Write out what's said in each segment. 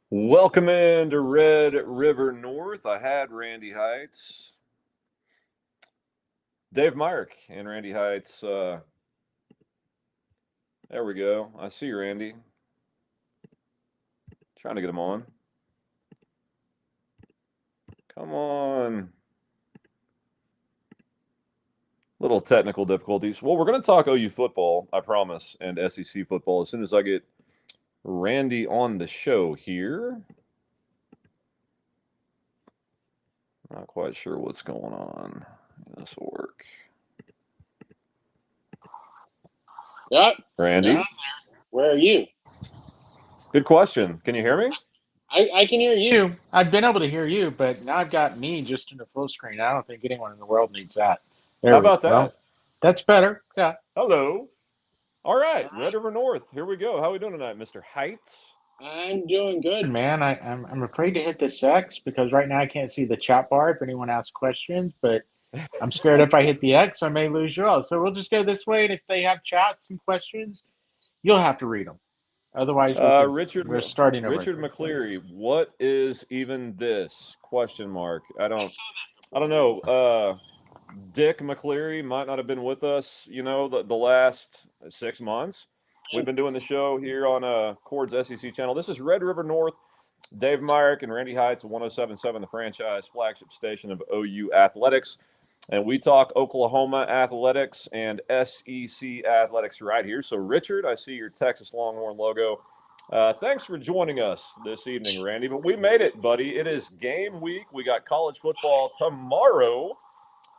Welcome into Red River North. I had Randy Heights, Dave Myrick, and Randy Heights. There we go. I see Randy. Trying to get him on. Come on. Little technical difficulties. Well, we're going to talk OU football, I promise, and SEC football as soon as I get Randy on the show here. Not quite sure what's going on. This will work. Yep. Randy? Yeah. Where are you? Good question. Can you hear me? I can hear you. I've been able to hear you, but now I've got me just in the full screen. I don't think anyone in the world needs that. How There we about go. that? That's better. Yeah. Hello. All right, Red River North. Here we go. How are we doing tonight, Mr. Heights? I'm doing good, man. I'm afraid to hit this X because right now I can't see the chat bar if anyone asks questions, but I'm scared if I hit the X, I may lose you all. So we'll just go this way, and if they have chats and questions, you'll have to read them. Otherwise, Richard we're starting over. Richard McCleary. What is even this? Question mark. I don't know. Dick McCleary might not have been with us. The last 6 months. We've been doing the show here on Chord's SEC channel. This is Red River North. Dave Myrick and Randy Heights, 107.7, the franchise flagship station of OU Athletics. And we talk Oklahoma athletics and SEC athletics right here. So, Richard, I see your Texas Longhorn logo. Thanks for joining us this evening, Randy. But we made it, buddy. It is game week. We got college football tomorrow,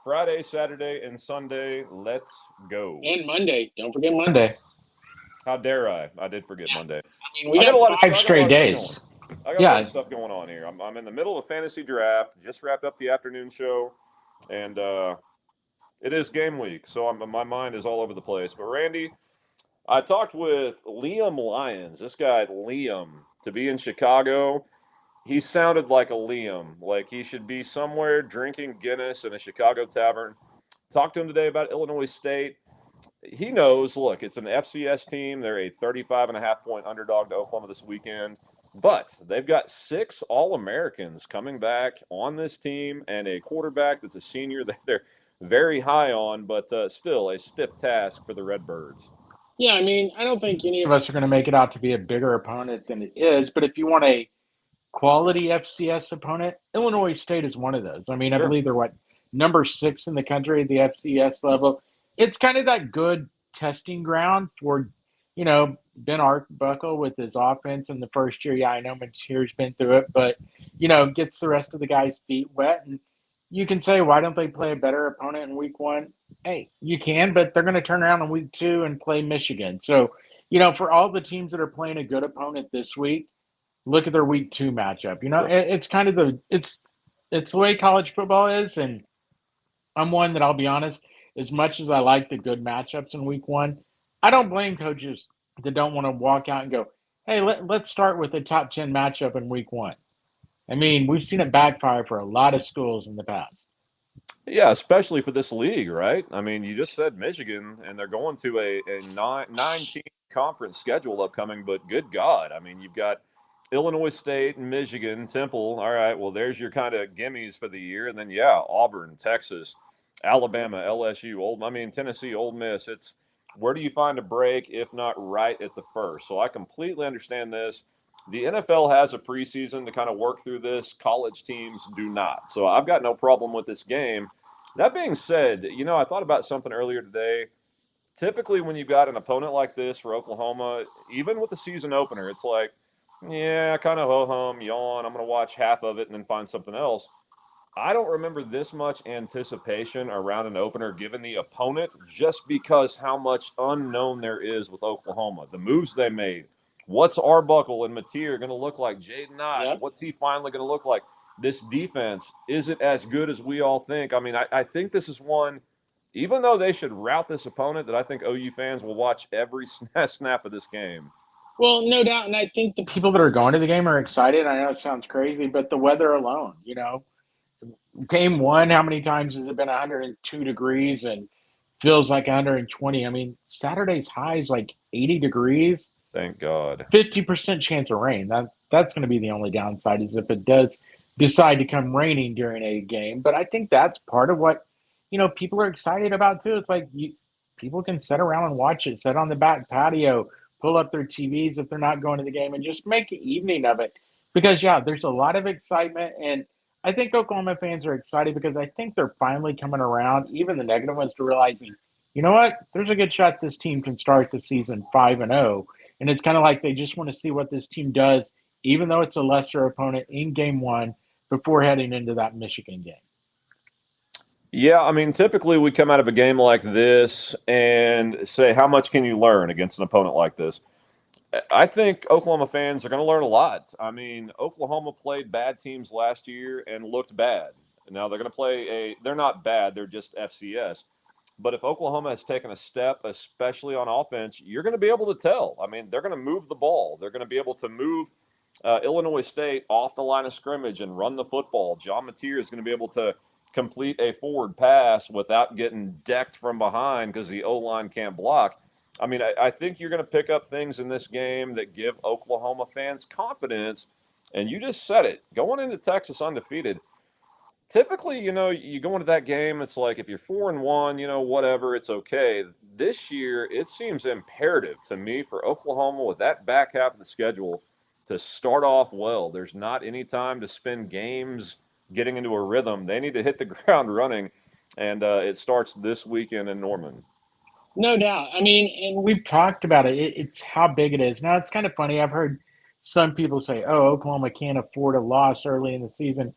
Friday, Saturday, and Sunday. Let's go. And Monday. Don't forget Monday. How dare I? I did forget Monday. I mean, we I got got a lot of five I got a straight lot of stuff days. going. I got a lot Yeah. of stuff going on here. I'm in the middle of a fantasy draft. Just wrapped up the afternoon show, and it is game week, so my mind is all over the place. But Randy, I talked with Liam Lyons. This guy Liam, to be in Chicago, he sounded like a Liam, like he should be somewhere drinking Guinness in a Chicago tavern. Talked to him today about Illinois State. He knows, look, it's an FCS team. They're a 35.5 point underdog to Oklahoma this weekend. But they've got 6 All-Americans coming back on this team and a quarterback that's a senior that they're very high on, but still a stiff task for the Redbirds. Yeah, I mean, I don't think any of us are going to make it out to be a bigger opponent than it is, but if you want a quality FCS opponent, Illinois State is one of those. I mean, I Sure. believe they're number 6 in the country at the FCS level. It's kind of that good testing ground for, Ben Arbuckle with his offense in the first year. Yeah, I know Mateer's been through it, but gets the rest of the guys' feet wet. And you can say, why don't they play a better opponent in week 1? Hey, you can, but they're going to turn around in week 2 and play Michigan. So, for all the teams that are playing a good opponent this week, look at their week 2 matchup. Sure. It's kind of it's the way college football is, and I'm one that, I'll be honest, as much as I like the good matchups in week 1, I don't blame coaches that don't want to walk out and go, hey, let's start with a top 10 matchup in week 1. I mean, we've seen it backfire for a lot of schools in the past. Yeah, especially for this league, right? I mean, you just said Michigan, and they're going to a nine-team conference schedule upcoming, but good God. I mean, you've got Illinois State, Michigan, Temple. All right, well, there's your kind of gimmies for the year. And then, yeah, Auburn, Texas, Alabama, LSU, Tennessee, Ole Miss. It's where do you find a break if not right at the first? So I completely understand this. The NFL has a preseason to kind of work through this. College teams do not. So I've got no problem with this game. That being said, I thought about something earlier today. Typically, when you've got an opponent like this for Oklahoma, even with the season opener, it's like, yeah, kind of ho hum, yawn. I'm going to watch half of it and then find something else. I don't remember this much anticipation around an opener given the opponent just because how much unknown there is with Oklahoma. The moves they made. What's Arbuckle and Mateer going to look like? Jaden Knott, Yep. what's he finally going to look like? This defense, is it as good as we all think? I mean, I think this is one, even though they should rout this opponent, that I think OU fans will watch every snap of this game. Well, no doubt, and I think the people that are going to the game are excited. I know it sounds crazy, but the weather alone, game 1, how many times has it been 102 degrees and feels like 120? I mean, Saturday's high is like 80 degrees. Thank God. 50% chance of rain. That's going to be the only downside is if it does decide to come raining during a game. But I think that's part of what people are excited about too. It's like people can sit around and watch it, sit on the back patio, pull up their TVs if they're not going to the game, and just make an evening of it. Because yeah, there's a lot of excitement, and I think Oklahoma fans are excited because I think they're finally coming around, even the negative ones, to realizing, you know what, there's a good shot this team can start the season 5-0, and it's kind of like they just want to see what this team does, even though it's a lesser opponent in game one before heading into that Michigan game. Yeah, I mean, typically we come out of a game like this and say, how much can you learn against an opponent like this? I think Oklahoma fans are going to learn a lot. I mean, Oklahoma played bad teams last year and looked bad. Now they're going to they're not bad, they're just FCS. But if Oklahoma has taken a step, especially on offense, you're going to be able to tell. I mean, they're going to move the ball. They're going to be able to move Illinois State off the line of scrimmage and run the football. John Mateer is going to be able to complete a forward pass without getting decked from behind because the O-line can't block. I mean, I think you're going to pick up things in this game that give Oklahoma fans confidence. And you just said it. Going into Texas undefeated, typically, you go into that game, it's like if you're 4-1, whatever, it's okay. This year, it seems imperative to me for Oklahoma with that back half of the schedule to start off well. There's not any time to spend games getting into a rhythm. They need to hit the ground running, and it starts this weekend in Norman. No doubt. I mean, and we've talked about it. It's how big it is. Now, it's kind of funny. I've heard some people say, "Oh, Oklahoma can't afford a loss early in the season."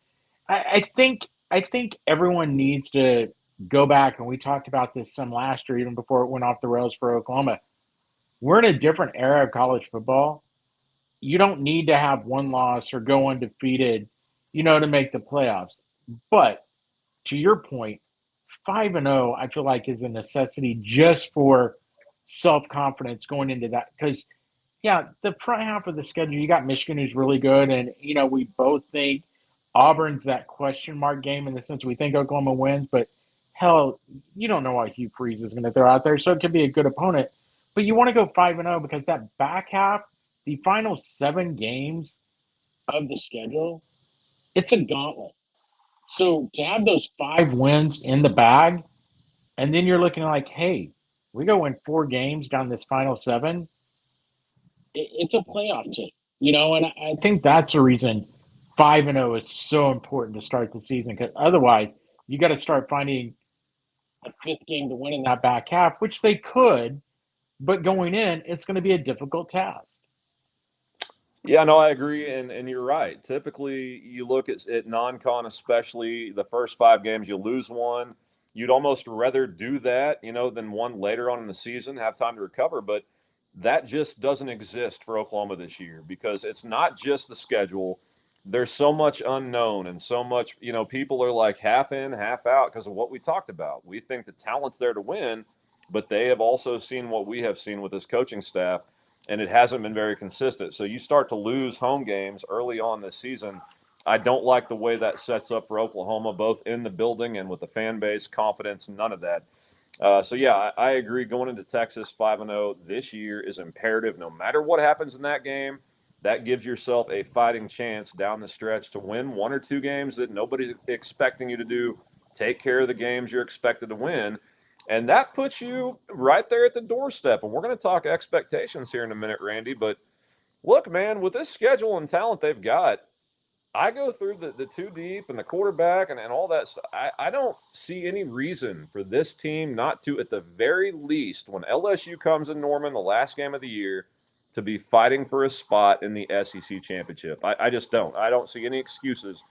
I think everyone needs to go back, and we talked about this some last year, even before it went off the rails for Oklahoma. We're in a different era of college football. You don't need to have one loss or go undefeated, to make the playoffs. But to your point, 5-0, I feel like is a necessity just for self confidence going into that. Because, yeah, the front half of the schedule, you got Michigan, who's really good. And, we both think Auburn's that question mark game in the sense we think Oklahoma wins. But, hell, you don't know what Hugh Freeze is going to throw out there. So it could be a good opponent. But you want to go 5-0 because that back half, the final 7 games of the schedule, it's a gauntlet. So to have those 5 wins in the bag, and then you're looking like, hey, we go win 4 games down this final 7, it's a playoff team, and I think that's the reason 5-0 is so important to start the season because otherwise you got to start finding a 5th game to win in that back half, which they could, but going in, it's going to be a difficult task. Yeah, no, I agree, and you're right. Typically, you look at non-con, especially the first 5 games, you lose one. You'd almost rather do that, than one later on in the season, have time to recover. But that just doesn't exist for Oklahoma this year because it's not just the schedule. There's so much unknown and so much, people are like half in, half out because of what we talked about. We think the talent's there to win, but they have also seen what we have seen with this coaching staff and it hasn't been very consistent. So you start to lose home games early on this season. I don't like the way that sets up for Oklahoma, both in the building and with the fan base, confidence, none of that. So yeah, I agree. Going into Texas 5-0 this year is imperative. No matter what happens in that game, that gives yourself a fighting chance down the stretch to win 1 or 2 games that nobody's expecting you to do. Take care of the games you're expected to win. And that puts you right there at the doorstep. And we're going to talk expectations here in a minute, Randy. But look, man, with this schedule and talent they've got, I go through the 2 deep and the quarterback and all that stuff. I don't see any reason for this team not to, at the very least, when LSU comes in Norman, the last game of the year, to be fighting for a spot in the SEC championship. I just don't. I don't see any excuses,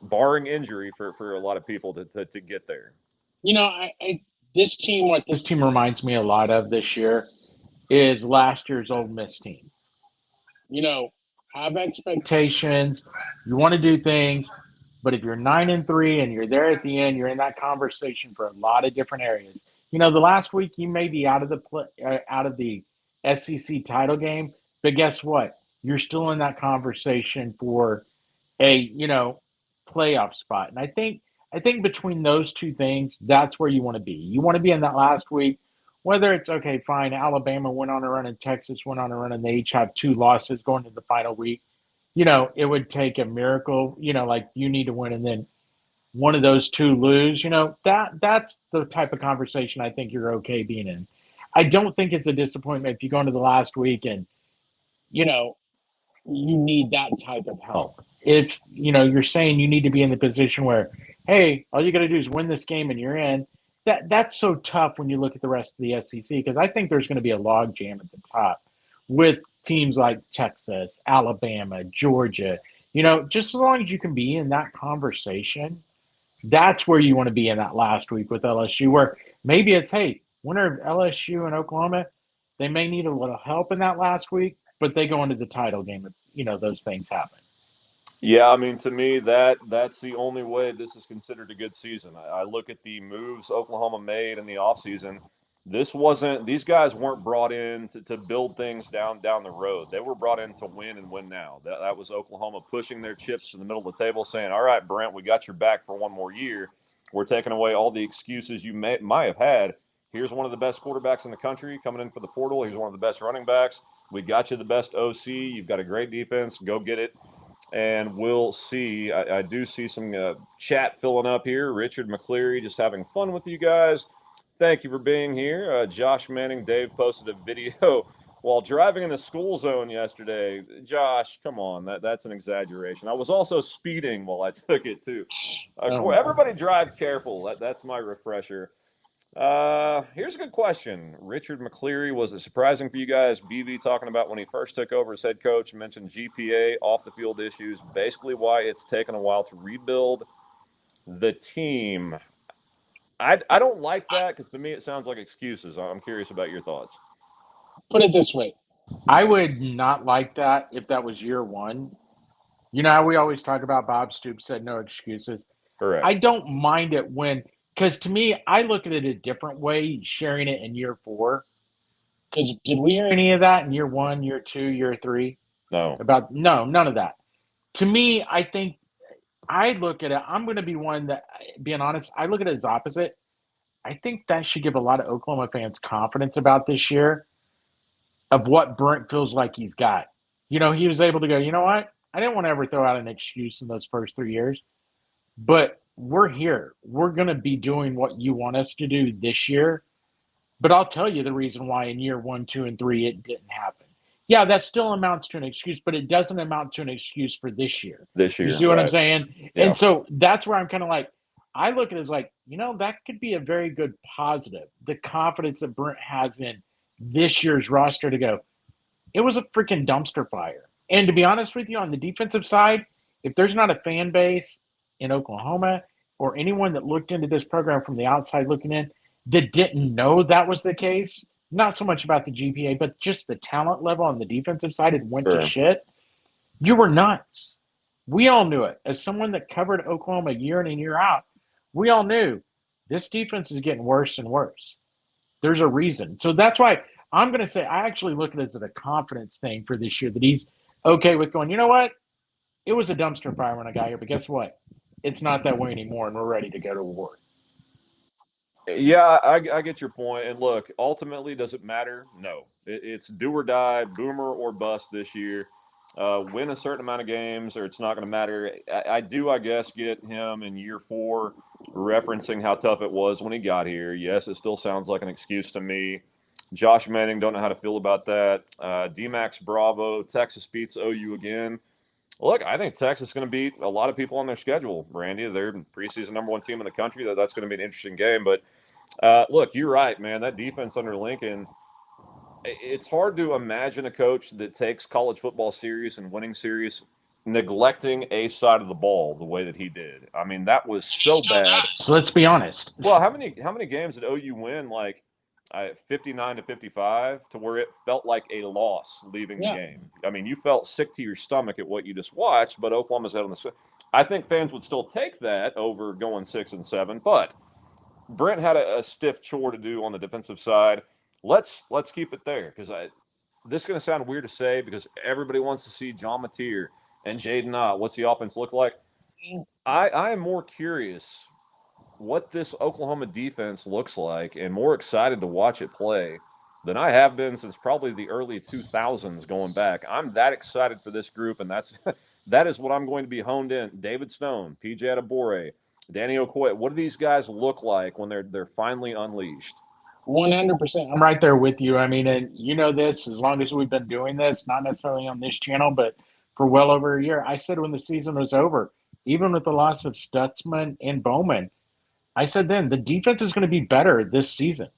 barring injury, for a lot of people to get there. What this team reminds me a lot of this year is last year's Ole Miss team. Have expectations. You want to do things, but if you're 9-3 and you're there at the end, you're in that conversation for a lot of different areas. The last week you may be out of the SEC title game, but guess what? You're still in that conversation for a playoff spot. And I think between those two things, that's where you want to be. You want to be in that last week Whether it's okay, fine, Alabama went on a run and Texas went on a run and they each have two losses going to the final week. It would take a miracle, like you need to win and then one of those two lose, that's the type of conversation I think you're okay being in. I don't think it's a disappointment if you go into the last week and, you know, you need that type of help. If, you're saying you need to be in the position where, hey, all you got to do is win this game and you're in, that's so tough when you look at the rest of the SEC because I think there's going to be a log jam at the top with teams like Texas, Alabama, Georgia. Just as long as you can be in that conversation, that's where you want to be in that last week with LSU, where maybe it's, hey, winner of LSU and Oklahoma, they may need a little help in that last week, but they go into the title game if, those things happen. Yeah, I mean, to me, that's the only way this is considered a good season. I look at the moves Oklahoma made in the offseason. These guys weren't brought in to build things down the road. They were brought in to win and win now. That was Oklahoma pushing their chips in the middle of the table, saying, all right, Brent, we got your back for one more year. We're taking away all the excuses you might have had. Here's one of the best quarterbacks in the country coming in for the portal. Here's one of the best running backs. We got you the best OC. You've got a great defense. Go get it. And we'll see. I do see some chat filling up here. Richard McCleary just having fun with you guys. Thank you for being here. Josh Manning, Dave posted a video while driving in the school zone yesterday. Josh, come on, that's an exaggeration. I was also speeding while I took it too. Everybody drive careful. That's my refresher. Here's a good question. Richard McCleary, was it surprising for you guys? BV talking about when he first took over as head coach, mentioned GPA, off the field issues, basically why it's taken a while to rebuild the team. I don't like that because to me it sounds like excuses. I'm curious about your thoughts. Put it this way, I would not like that if that was year one. You know how we always talk about Bob Stoops said no excuses. I Correct. don't mind it because to me, I look at it a different way, sharing it in year four. Because did we hear any of that in year one, year two, year three? No. No, none of that. To me, I think I look at it. I'm going to be one that, being honest, I look at it as opposite. I think that should give a lot of Oklahoma fans confidence about this year of what Brent feels like he's got. He was able to go, you know what? I didn't want to ever throw out an excuse in those first 3 years, but we're here. We're going to be doing what you want us to do this year. But I'll tell you the reason why in year one, two, and three it didn't happen. Yeah, that still amounts to an excuse, but it doesn't amount to an excuse for this year. This You year, see what I'm right. saying? Yeah. And so that's where I'm kind of like, I look at it as like, that could be a very good positive. The confidence that Brent has in this year's roster to go, it was a freaking dumpster fire. And to be honest with you, on the defensive side, if there's not a fan base in Oklahoma or anyone that looked into this program from the outside looking in that didn't know that was the case, not so much about the GPA, but just the talent level on the defensive side had went to Sure. shit, you were nuts. We all knew it. As someone that covered Oklahoma year in and year out, we all knew this defense is getting worse and worse. There's a reason. So that's why I'm going to say I actually look at it as a confidence thing for this year that he's okay with going, you know what? It was a dumpster fire when I got here, but guess what? It's not that way anymore, and we're ready to go to war. Yeah, I get your point. And look, ultimately, does it matter? No. It's do or die, boomer or bust this year. Win a certain amount of games, or it's not going to matter. I do, I guess, get him in year four referencing how tough it was when he got here. Yes, it still sounds like an excuse to me. Josh Manning, don't know how to feel about that. D-Max Bravo, Texas beats OU again. Look, I think Texas is going to beat a lot of people on their schedule, Randy. They're preseason number one team in the country. That's going to be an interesting game. But look, you're right, man. That defense under Lincoln, it's hard to imagine a coach that takes college football serious and winning serious, neglecting a side of the ball the way that he did. I mean, that was so bad. So let's be honest. Well, how many games did OU win? Like 59-55, to where it felt like a loss leaving the Yeah. game. I mean, you felt sick to your stomach at what you just watched, but Oklahoma's head on the. I think fans would still take that over going 6-7, but Brent had a stiff chore to do on the defensive side. Let's keep it there because this is going to sound weird to say because everybody wants to see John Mateer and Jaden Ott. What's the offense look like? I am more curious what this Oklahoma defense looks like and more excited to watch it play than I have been since probably the early 2000s going back. I'm that excited for this group, and that is what I'm going to be honed in. David Stone, PJ Adebawore, Danny Okoye. What do these guys look like when they're finally unleashed? 100%. I'm right there with you. I mean, and you know this as long as we've been doing this, not necessarily on this channel, but for well over a year. I said when the season was over, even with the loss of Stutzman and Bowman, I said then the defense is going to be better this season.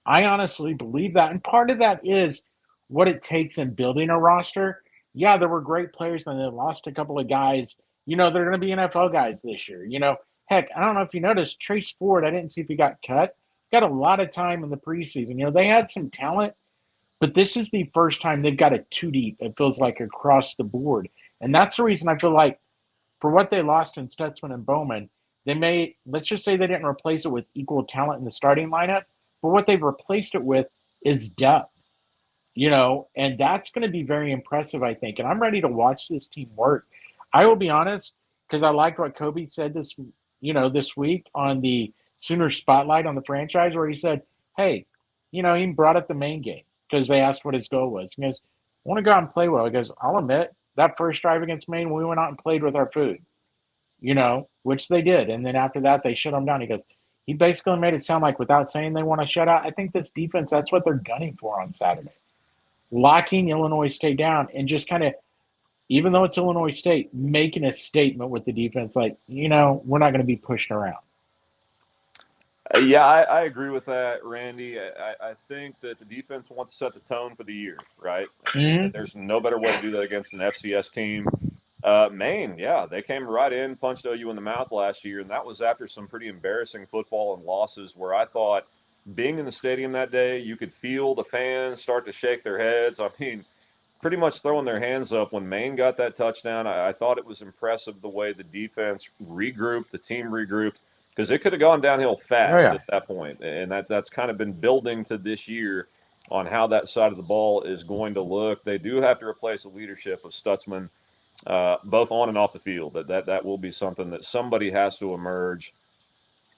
I honestly believe that. And part of that is what it takes in building a roster. Yeah, there were great players and they lost a couple of guys. You know, they're going to be NFL guys this year. You know, heck, I don't know if you noticed, Trace Ford, I didn't see if he got cut. Got a lot of time in the preseason. You know, they had some talent, but this is the first time they've got it too deep, it feels like, across the board. And that's the reason I feel like for what they lost in Stutzman and Bowman, they may, let's just say they didn't replace it with equal talent in the starting lineup, but what they've replaced it with is depth, you know, and that's going to be very impressive, I think. And I'm ready to watch this team work. I will be honest, because I liked what Kobe said this week on the Sooner Spotlight on the franchise, where he said, hey, you know, he brought up the main game because they asked what his goal was. He goes, I want to go out and play well. He goes, I'll admit that first drive against Maine, we went out and played with our food, you know, which they did. And then after that, they shut them down. He goes, he basically made it sound like without saying they want to shut out. I think this defense, that's what they're gunning for on Saturday. Locking Illinois State down and just kind of, even though it's Illinois State, making a statement with the defense like, you know, we're not going to be pushed around. Yeah, I agree with that, Randy. I think that the defense wants to set the tone for the year, right? Mm-hmm. There's no better way to do that against an FCS team. Maine, yeah, they came right in, punched OU in the mouth last year, and that was after some pretty embarrassing football and losses where I thought being in the stadium that day, you could feel the fans start to shake their heads. I mean, pretty much throwing their hands up when Maine got that touchdown. I thought it was impressive the way the defense regrouped, the team regrouped, because it could have gone downhill Oh, fast yeah. at that point. And that's kind of been building to this year on how that side of the ball is going to look. They do have to replace the leadership of Stutzman, both on and off the field. That will be something that somebody has to emerge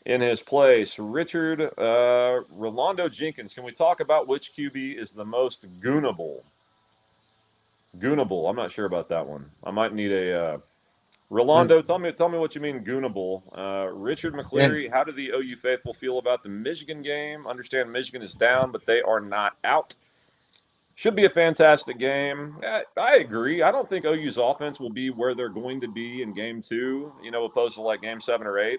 in his place. Richard, Rolando Jenkins, can we talk about which QB is the most goonable? Goonable. I'm not sure about that one. I might need a Rolando. Tell me what you mean goonable. Richard And McCleary, how do the OU faithful feel about the Michigan game? Understand Michigan is down, but they are not out. Should be a fantastic game. I agree. I don't think OU's offense will be where they're going to be in game 2, opposed to like game 7 or 8.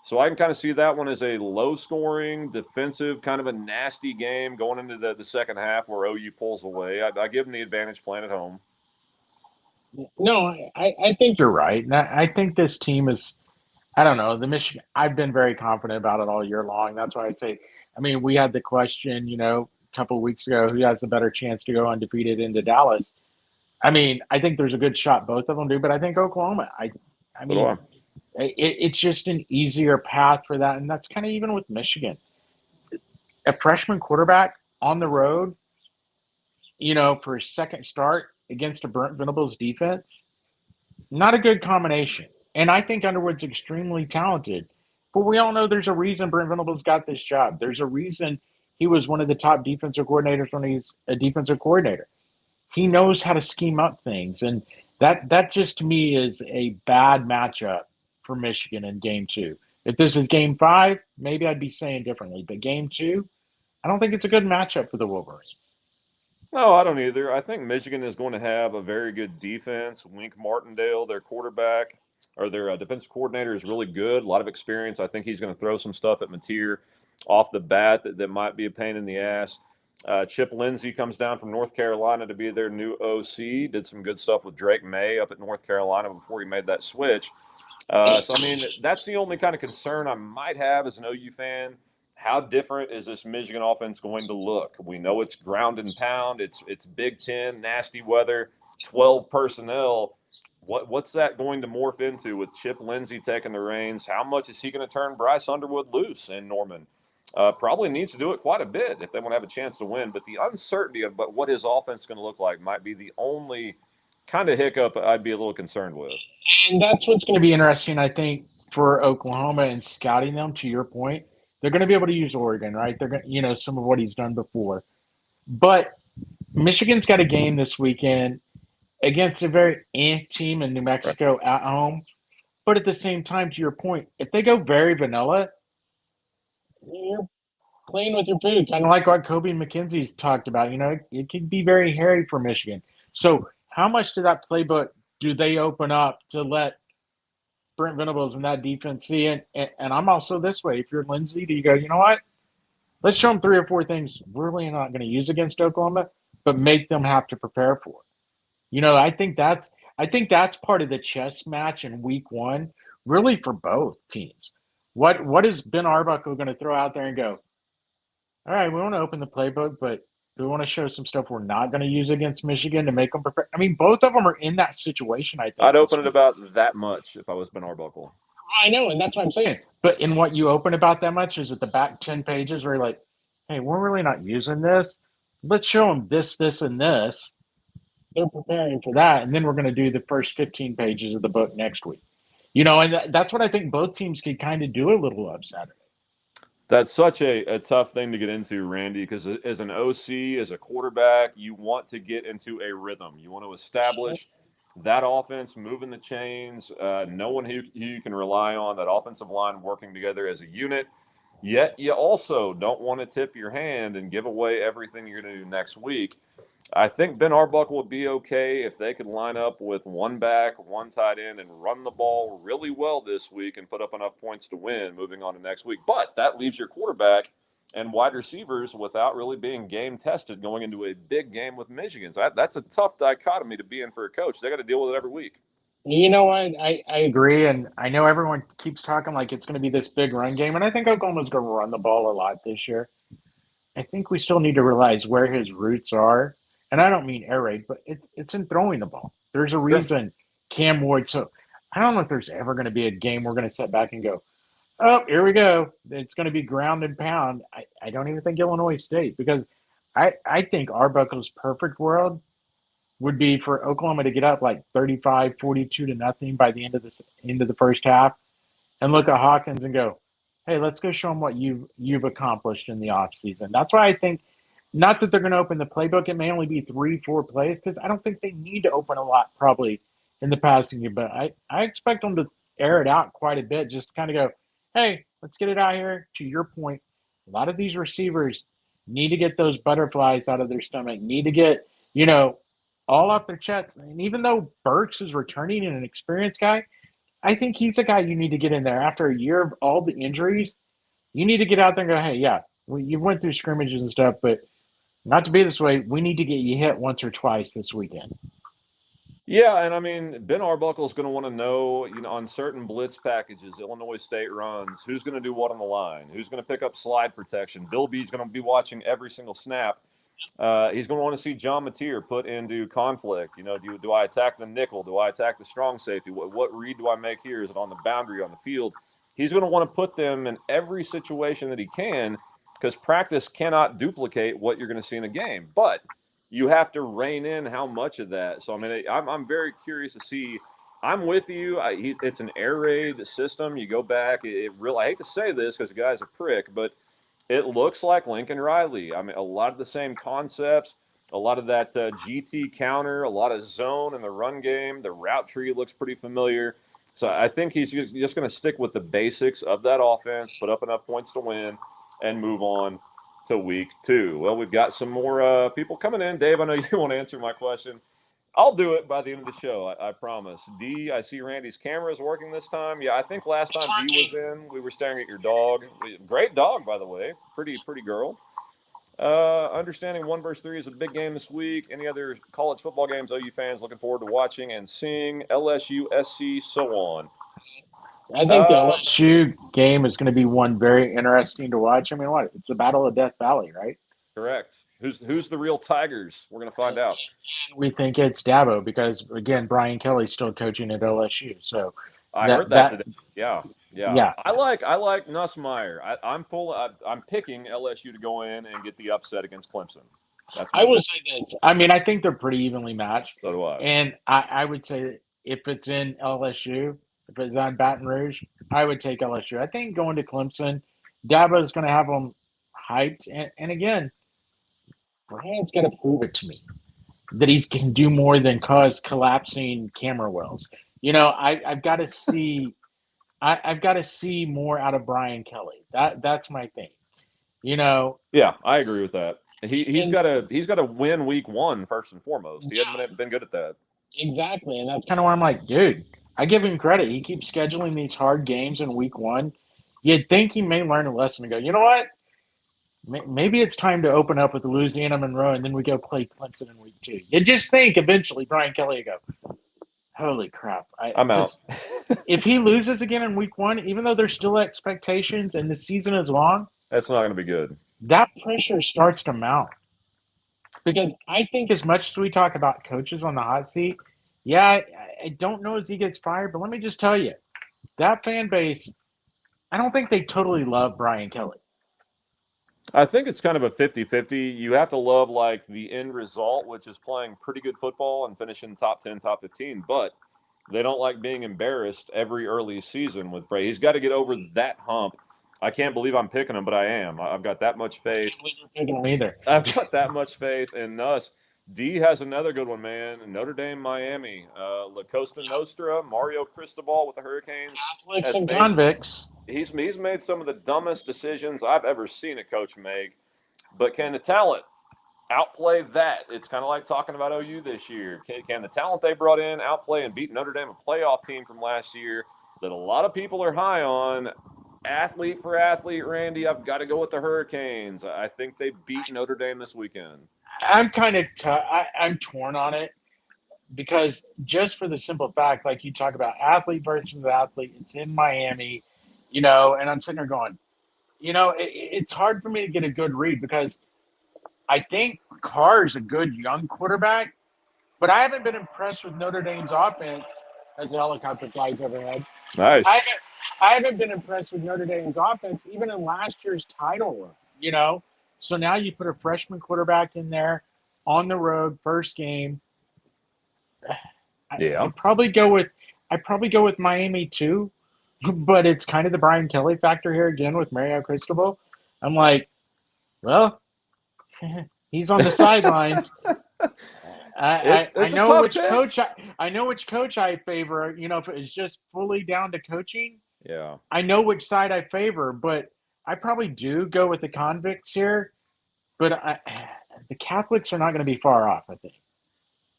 So I can kind of see that one as a low-scoring, defensive, kind of a nasty game going into the second half where OU pulls away. I give them the advantage playing at home. no, I think you're right. And I think this team is, I don't know, the Michigan, I've been very confident about it all year long. That's why I say, I mean, we had the question, you know, a couple of weeks ago, who has a better chance to go undefeated into Dallas? I mean, I think there's a good shot both of them do, but I think Oklahoma. I So do mean, I. it's just an easier path for that, and that's kind of even with Michigan. A freshman quarterback on the road, you know, for his second start against a Brent Venables defense, not a good combination. And I think Underwood's extremely talented, but we all know there's a reason Brent Venables got this job. There's a reason he was one of the top defensive coordinators when he's a defensive coordinator. He knows how to scheme up things, and that just to me is a bad matchup for Michigan in game 2. If this is game 5, maybe I'd be saying differently, but game 2, I don't think it's a good matchup for the Wolverines. No, I don't either. I think Michigan is going to have a very good defense. Wink Martindale, their quarterback or their defensive coordinator, is really good. A lot of experience. I think he's going to throw some stuff at Mateer off the bat that might be a pain in the ass. Chip Lindsey comes down from North Carolina to be their new OC. Did some good stuff with Drake May up at North Carolina before he made that switch. So, I mean, that's the only kind of concern I might have as an OU fan. How different is this Michigan offense going to look? We know it's ground and pound. It's Big Ten, nasty weather, 12 personnel. What's that going to morph into with Chip Lindsey taking the reins? How much is he going to turn Bryce Underwood loose in Norman? Probably needs to do it quite a bit if they want to have a chance to win. But the uncertainty of what his offense is going to look like might be the only kind of hiccup I'd be a little concerned with. And that's what's going to be interesting, I think, for Oklahoma and scouting them, to your point, they're going to be able to use Oregon, right? They're going to, some of what he's done before. But Michigan's got a game this weekend against a very team in New Right. Mexico at home. But at the same time, to your point, if they go very vanilla, you're playing with your food, kind of like what Kobe McKenzie's talked about. It can be very hairy for Michigan. So, how much did that playbook do they open up to let Brent Venables and that defense see it? And I'm also this way. If you're Lindsey, do you go, you know what? Let's show them 3 or 4 things we're really not going to use against Oklahoma, but make them have to prepare for it. I think that's part of the chess match in week one, really for both teams. What is Ben Arbuckle going to throw out there and go, all right, we want to open the playbook, but we want to show some stuff we're not going to use against Michigan to make them prepare. I mean, both of them are in that situation, I think, I'd this open it week. about that much if I was Ben Arbuckle. I know, and that's what I'm saying. But in what you open about that much is at the back 10 pages where you're like, hey, we're really not using this. Let's show them this, this, and this. They're preparing for that. And then we're going to do the first 15 pages of the book next week. And that's what I think both teams could kind of do a little of Saturday. That's such a tough thing to get into, Randy, because as an OC, as a quarterback, you want to get into a rhythm. You want to establish that offense, moving the chains, knowing who you can rely on, that offensive line working together as a unit. Yet you also don't want to tip your hand and give away everything you're going to do next week. I think Ben Arbuckle would be okay if they could line up with one back, one tight end, and run the ball really well this week and put up enough points to win moving on to next week. But that leaves your quarterback and wide receivers without really being game tested going into a big game with Michigan. So that's a tough dichotomy to be in for a coach. They got to deal with it every week. You know what? I agree. And I know everyone keeps talking like it's going to be this big run game. And I think Oklahoma's going to run the ball a lot this year. I think we still need to realize where his roots are. And I don't mean air raid, but it's in throwing the ball. There's a Sure. reason Cam Ward. So I don't know if there's ever going to be a game we're going to sit back and go, oh, here we go. It's going to be ground and pound. I don't even think Illinois State, because I think Arbuckle's perfect world would be for Oklahoma to get up like 35-42 to nothing by the end of the first half, and look at Hawkins and go, hey, let's go show them what you've accomplished in the offseason. That's why I think, not that they're going to open the playbook. It may only be 3-4 plays, because I don't think they need to open a lot probably in the passing game. But I expect them to air it out quite a bit, just kind of go, hey, let's get it out here. To your point, a lot of these receivers need to get those butterflies out of their stomach, need to get, all off their chests. And even though Burks is returning and an experienced guy, I think he's a guy you need to get in there after a year of all the injuries. You need to get out there and go, hey, yeah, you went through scrimmages and stuff, but not to be this way. We need to get you hit once or twice this weekend. Yeah, and I mean, Ben Arbuckle is going to want to know, on certain blitz packages, Illinois State runs, who's going to do what on the line, who's going to pick up slide protection. Bill B's going to be watching every single snap. He's going to want to see John Mateer put into conflict. Do I attack the nickel? Do I attack the strong safety? What read do I make here? Is it on the boundary, on the field? He's going to want to put them in every situation that he can, because practice cannot duplicate what you're going to see in a game. But you have to rein in how much of that. So, I mean, I'm very curious to see. I'm with you. It's an air raid system. You go back. I hate to say this because the guy's a prick, but it looks like Lincoln Riley. I mean, a lot of the same concepts, a lot of that GT counter, a lot of zone in the run game. The route tree looks pretty familiar. So I think he's just going to stick with the basics of that offense, put up enough points to win, and move on to week 2. Well, we've got some more people coming in. Dave, I know you want to answer my question. I'll do it by the end of the show, I promise. D, I see Randy's camera is working this time. Yeah, I think last time D was in, we were staring at your dog. Great dog, by the way. Pretty girl. Understanding 1 versus 3 is a big game this week. Any other college football games OU fans looking forward to watching and seeing? LSU, SC, so on. I think the LSU game is going to be one very interesting to watch. I mean, it's the Battle of Death Valley, right? Correct. Who's the real Tigers? We're going to find out. We think it's Dabo because, again, Brian Kelly's still coaching at LSU. So I heard that today. Yeah. I like Nussmeier. I'm picking LSU to go in and get the upset against Clemson. I will say this. I mean, I think they're pretty evenly matched. So do I. And I would say if it's in LSU, if it's on Baton Rouge, I would take LSU. I think going to Clemson, Dabo is going to have them hyped. And again, Bryant's got to prove it to me that he can do more than cause collapsing camera wells. I've got to see. I've got to see more out of Brian Kelly. That's my thing. You know, Yeah, I agree with that. He's and got to win week one first and foremost. He hasn't been good at that. exactly, and that's kind of why I'm like, dude, I give him credit. He keeps scheduling these hard games in week one. You'd think he may learn a lesson and go, you know what? Maybe it's time to open up with Louisiana Monroe, and then we go play Clemson in week two. You just think eventually Brian Kelly will go, holy crap! I'm out. Because if he loses again in week one, even though there's still expectations and the season is long, That's not going to be good. that pressure starts to mount. Because I think as much as we talk about coaches on the hot seat, yeah, I don't know as he gets fired, but let me just tell you, that fan base, I don't think they totally love Brian Kelly. I think it's kind of a 50-50. You have to love like the end result, which is playing pretty good football and finishing top 10, top 15, but they don't like being embarrassed every early season with Bray. He's got to get over that hump. I can't believe I'm picking him, but I am. I've got that much I faith. can't believe you're picking him either. I've got that much faith in us. D has another good one, man. Notre Dame, Miami, La Costa Nostra, Mario Cristobal with the Hurricanes Catholics has and made convicts. he's made some of the dumbest decisions I've ever seen a coach make. But can the talent outplay that? It's kind of like talking about OU this year. Can the talent they brought in outplay and beat Notre Dame, a playoff team from last year that a lot of people are high on? Athlete for athlete, Randy, I've got to go with the Hurricanes. I think they beat Notre Dame this weekend. I'm kind of I'm torn on it because just for the simple fact, like you talk about athlete versus athlete, it's in Miami, and I'm sitting there going, it's hard for me to get a good read because I think Carr's a good young quarterback, but I haven't been impressed with Notre Dame's offense as the helicopter flies overhead. I Nice. haven't I haven't been impressed with Notre Dame's offense even in last year's title run. So now you put a freshman quarterback in there on the road, first game. I, Yeah. I'd probably go with Miami too, but it's kind of the Brian Kelly factor here again with Mario Cristobal. I'm like, well, he's on the sidelines. I It's a know tough which pick. coach I know which coach I favor. If it's just fully down to coaching, Yeah. I know which side I favor. But I probably do go with the convicts here. But the Catholics are not going to be far off. I think.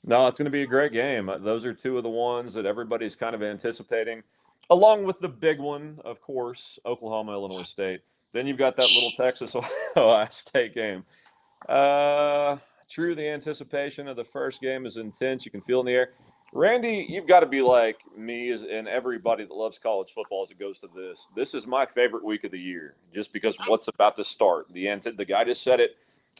No, it's going to be a great game. Those are two of the ones that everybody's kind of anticipating, along with the big one, of course, Oklahoma, Illinois State. Then you've got that little Texas Ohio State game. True, the anticipation of the first game is intense. You can feel it in the air. Randy, you've got to be like me and everybody that loves college football as it goes to this. This is my favorite week of the year, just because what's about to start. The guy just said it.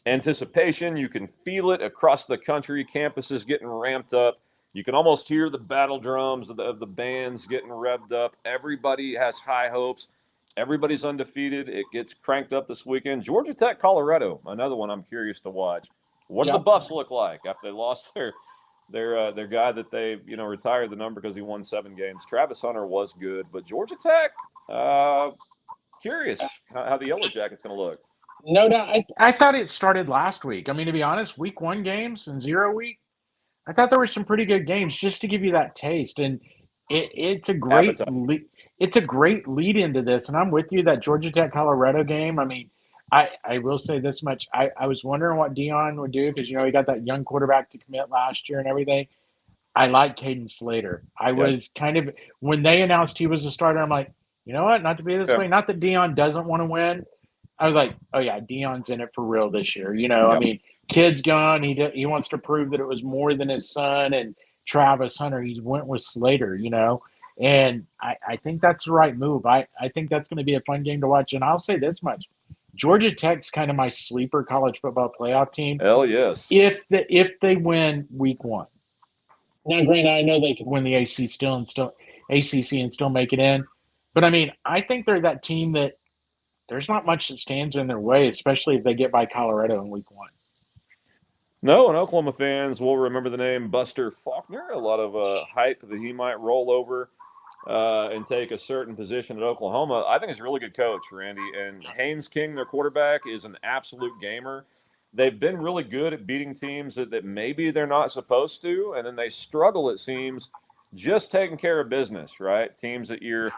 Anticipation, you can feel it across the country. Campuses getting ramped up. You can almost hear the battle drums of the bands getting revved up. Everybody has high hopes. Everybody's undefeated. It gets cranked up this weekend. Georgia Tech, Colorado, another one I'm curious to watch. What do the Yep. Buffs look like after they lost their guy that they retired the number because he won 7 games? Travis Hunter was good, but Georgia Tech, curious how the Yellow Jackets going to look. No doubt. I thought it started last week. I mean, to be honest, week one games and 0 week, I thought there were some pretty good games just to give you that taste. And it's a great Appetite. it's a great lead into this. And I'm with you that Georgia Tech Colorado game. I mean, I will say this much. I was wondering what Dion would do because he got that young quarterback to commit last year and everything. I like Caden Slater. I Yeah, was kind of when they announced he was a starter, I'm like, you know what? Not to be this yeah, way. Not that Dion doesn't want to win. I was like, oh yeah, Dion's in it for real this year. I yeah. mean, kid's gone. He wants to prove that it was more than his son and Travis Hunter. He went with Slater. And I think that's the right move. I think that's going to be a fun game to watch. And I'll say this much: Georgia Tech's kind of my sleeper college football playoff team. Hell yes. If they win week one. Now, granted, I know they could win the ACC and still make it in, but I mean, I think they're that team that there's not much that stands in their way, especially if they get by Colorado in week one. No, and Oklahoma fans will remember the name Buster Faulkner. A lot of hype that he might roll over. and take a certain position at Oklahoma. I think he's a really good coach, Randy. And Haynes King, their quarterback, is an absolute gamer. They've been really good at beating teams that maybe they're not supposed to, and then they struggle, it seems, just taking care of business, right? Teams that you're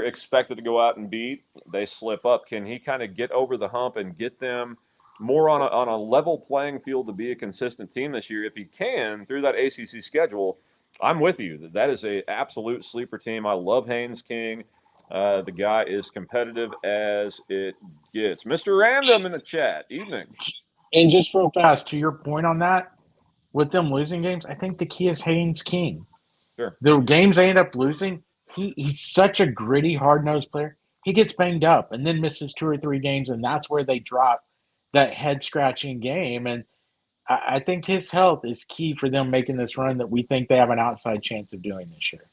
expected to go out and beat, they slip up. Can he kind of get over the hump and get them more on a level playing field to be a consistent team this year? If he can, through that ACC schedule, I'm with you. That is a absolute sleeper team. I love Haynes King. The guy is competitive as it gets. Mr. Random in the chat. Evening. And just real fast, to your point on that, with them losing games, I think the key is Haynes King. Sure. The games they end up losing, he's such a gritty, hard nosed player. He gets banged up and then misses 2 or 3 games, and that's where they drop that head scratching game. And I think his health is key for them making this run that we think they have an outside chance of doing this year.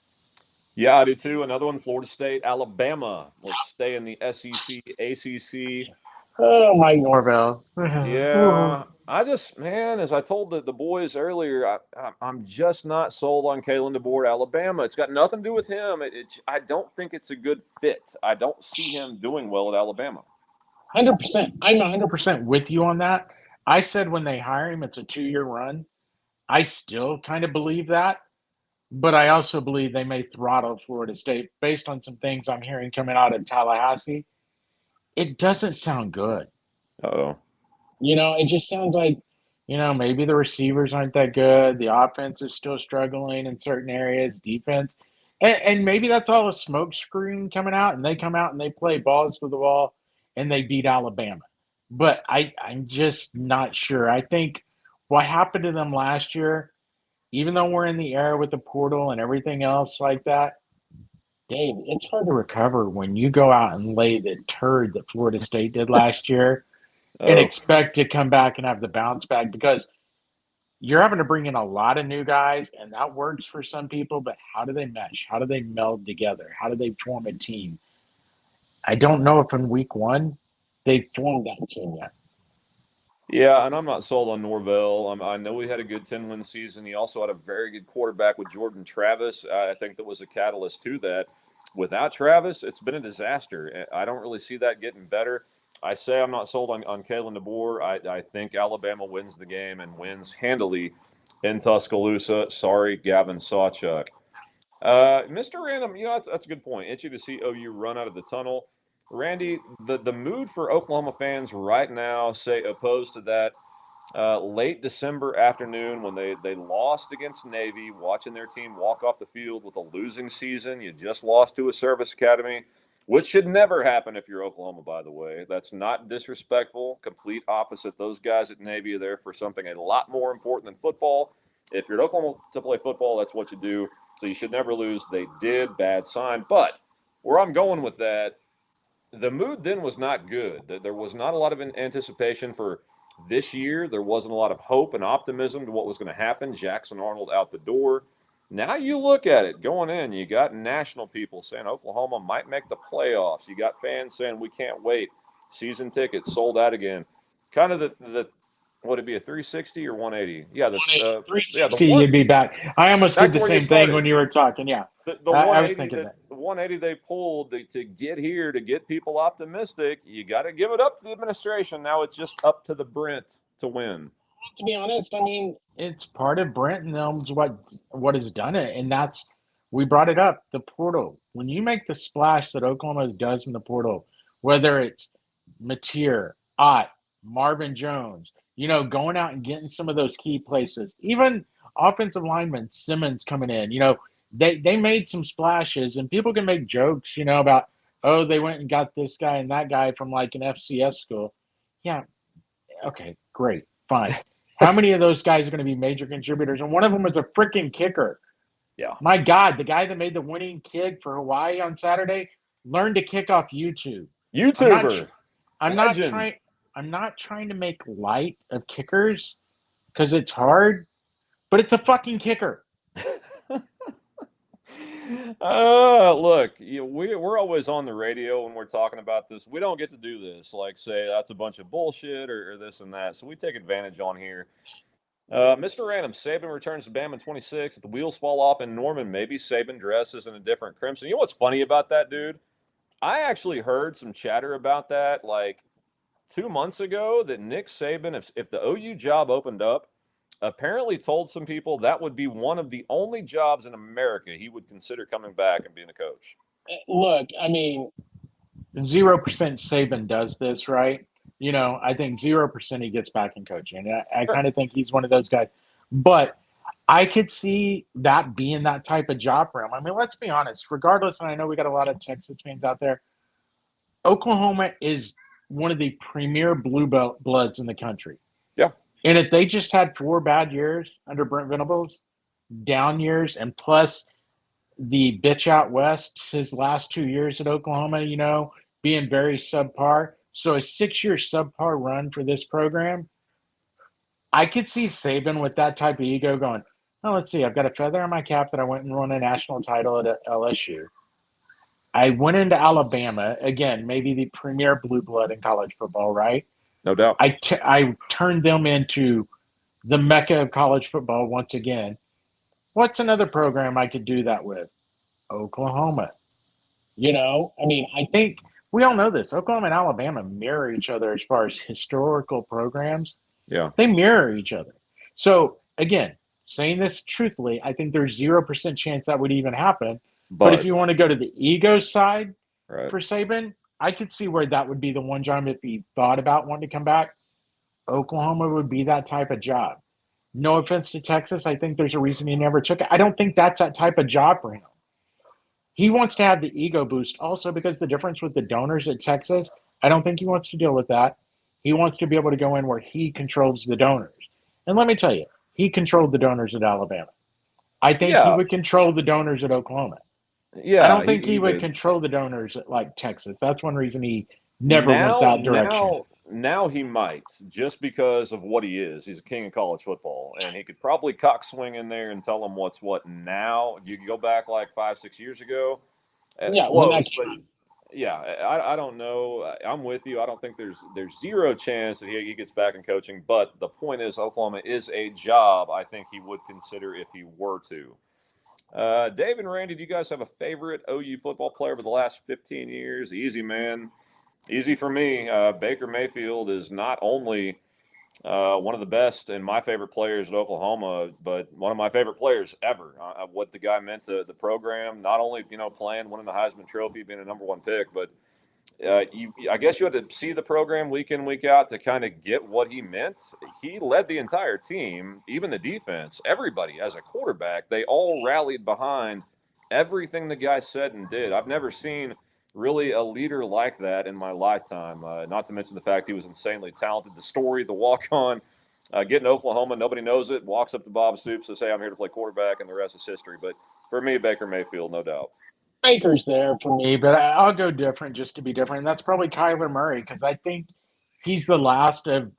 Yeah, I do too. Another one, Florida State, Alabama. Let's stay in the SEC, ACC. Oh, Mike Norvell. Yeah, I just, man, as I told the boys earlier, I'm just not sold on Kalen DeBoer, Alabama. It's got nothing to do with him. I don't think it's a good fit. I don't see him doing well at Alabama. 100%. I'm 100% with you on that. I said when they hire him, it's a 2-year run. I still kind of believe that, but I also believe they may throttle Florida State based on some things I'm hearing coming out of Tallahassee. It doesn't sound good. Uh-oh. It just sounds like, maybe the receivers aren't that good. The offense is still struggling in certain areas, defense. And maybe that's all a smoke screen coming out, and they come out and they play balls to the wall and they beat Alabama. But I'm just not sure. I think what happened to them last year, even though we're in the era with the portal and everything else like that, Dave, it's hard to recover when you go out and lay the turd that Florida State did last year and Oh, expect to come back and have the bounce back because you're having to bring in a lot of new guys, and that works for some people, but how do they mesh? How do they meld together? How do they form a team? I don't know if in week one they formed that team yet. yeah, and I'm not sold on Norvell. I know he had a good 10-win season. He also had a very good quarterback with Jordan Travis. I think that was a catalyst to that. Without Travis, it's been a disaster. I don't really see that getting better. I say I'm not sold on Kalen DeBoer. I think Alabama wins the game and wins handily in Tuscaloosa. Sorry, Gavin Sawchuk. Mr. Random, that's a good point. Itchy to see OU run out of the tunnel. Randy, the mood for Oklahoma fans right now, say opposed to that late December afternoon when they lost against Navy, watching their team walk off the field with a losing season. You just lost to a service academy, which should never happen if you're Oklahoma, by the way. That's not disrespectful. Complete opposite. Those guys at Navy are there for something a lot more important than football. If you're at Oklahoma to play football, that's what you do. So you should never lose. They did. Bad sign. But where I'm going with that, the mood then was not good. There was not a lot of anticipation for this year. There wasn't a lot of hope and optimism to what was going to happen. Jackson Arnold out the door. Now you look at it going in, you got national people saying Oklahoma might make the playoffs. You got fans saying we can't wait. Season tickets sold out again. Kind of the would it be a 360 or 180? Yeah, the 360, one you'd be back. I almost did back the where you same thing when started. you were talking. Yeah, The I was 180 thinking that. the 180 they pulled to get here to get people optimistic. You got to give it up to the administration. Now it's just up to the Brent to win. To be honest, I mean, it's part of Brent and Elms what has done it, and that's we brought it up. The portal. When you make the splash that Oklahoma does in the portal, whether it's Mateer, Ott, Marvin Jones, going out and getting some of those key places, even offensive lineman Simmons coming in, they made some splashes, and people can make jokes, about they went and got this guy and that guy from like an FCS school. Yeah, okay, great, fine. How many of those guys are going to be major contributors? And one of them is a freaking kicker. Yeah. My God, the guy that made the winning kick for Hawaii on Saturday learned to kick off YouTube. I'm not. YouTuber. I'm not Legend. trying. I'm not trying to make light of kickers because it's hard, but it's a fucking kicker. Look, we're always on the radio when we're talking about this. We don't get to do this, like say that's a bunch of bullshit or this and that. So we take advantage on here. Mr. Random, Saban returns to Bama in 26. If the wheels fall off in Norman, maybe Saban dresses in a different crimson. You know what's funny about that, dude? I actually heard some chatter about that like 2 months ago that Nick Saban, if the OU job opened up, apparently told some people that would be one of the only jobs in America he would consider coming back and being a coach. Look, I mean, 0% Saban does this, right? I think 0% he gets back in coaching. I Sure. kind of think he's one of those guys. But I could see that being that type of job for him. I mean, let's be honest, regardless, and I know we got a lot of Texas fans out there, Oklahoma is one of the premier bloods in the country. Yeah. And if they just had 4 bad years under Brent Venables, down years, and plus the bitch out west his last 2 years at Oklahoma, being very subpar. So a 6 year subpar run for this program, I could see Saban with that type of ego going, oh, let's see, I've got a feather in my cap that I went and won a national title at LSU. I went into Alabama, again, maybe the premier blue blood in college football, right? No doubt. I turned them into the mecca of college football once again. What's another program I could do that with? Oklahoma. I mean, I think we all know this. Oklahoma and Alabama mirror each other as far as historical programs. Yeah. They mirror each other. So, again, saying this truthfully, I think there's 0% chance that would even happen. But if But you want to go to the ego side right. for Saban, I could see where that would be the one job if he thought about wanting to come back. Oklahoma would be that type of job. No offense to Texas. I think there's a reason he never took it. I don't think that's that type of job for him. He wants to have the ego boost also because the difference with the donors at Texas, I don't think he wants to deal with that. He wants to be able to go in where he controls the donors. And let me tell you, he controlled the donors at Alabama. I think he Yeah. would control the donors at Oklahoma. I Yeah. don't think he He would did. control the donors at like Texas. That's one reason he never went Now, that direction. now he might, just because of what he is. He's a king of college football, and he could probably cock swing in there and tell them what's what. Now you can go back like 5, 6 years ago, yeah, when that close, but yeah, I don't know. I'm with you. I don't think there's zero chance that he gets back in coaching. But the point is, Oklahoma is a job I think he would consider if he were to. Dave and Randy, do you guys have a favorite OU football player over the last 15 years? Easy, man. Easy for me. Baker Mayfield is not only one of the best and my favorite players at Oklahoma, but one of my favorite players ever. What the guy meant to the program, not only playing, winning the Heisman Trophy, being a #1 pick, but I guess you had to see the program week in, week out to kind of get what he meant. He led the entire team, even the defense, everybody as a quarterback. They all rallied behind everything the guy said and did. I've never seen really a leader like that in my lifetime. Not to mention the fact he was insanely talented. The story, the walk on, getting to Oklahoma, nobody knows it. Walks up to Bob Stoops to say, "I'm here to play quarterback," and the rest is history. But for me, Baker Mayfield, no doubt. Baker's there for me. Me, but I'll go different just to be different. And that's probably Kyler Murray because I think he's the last of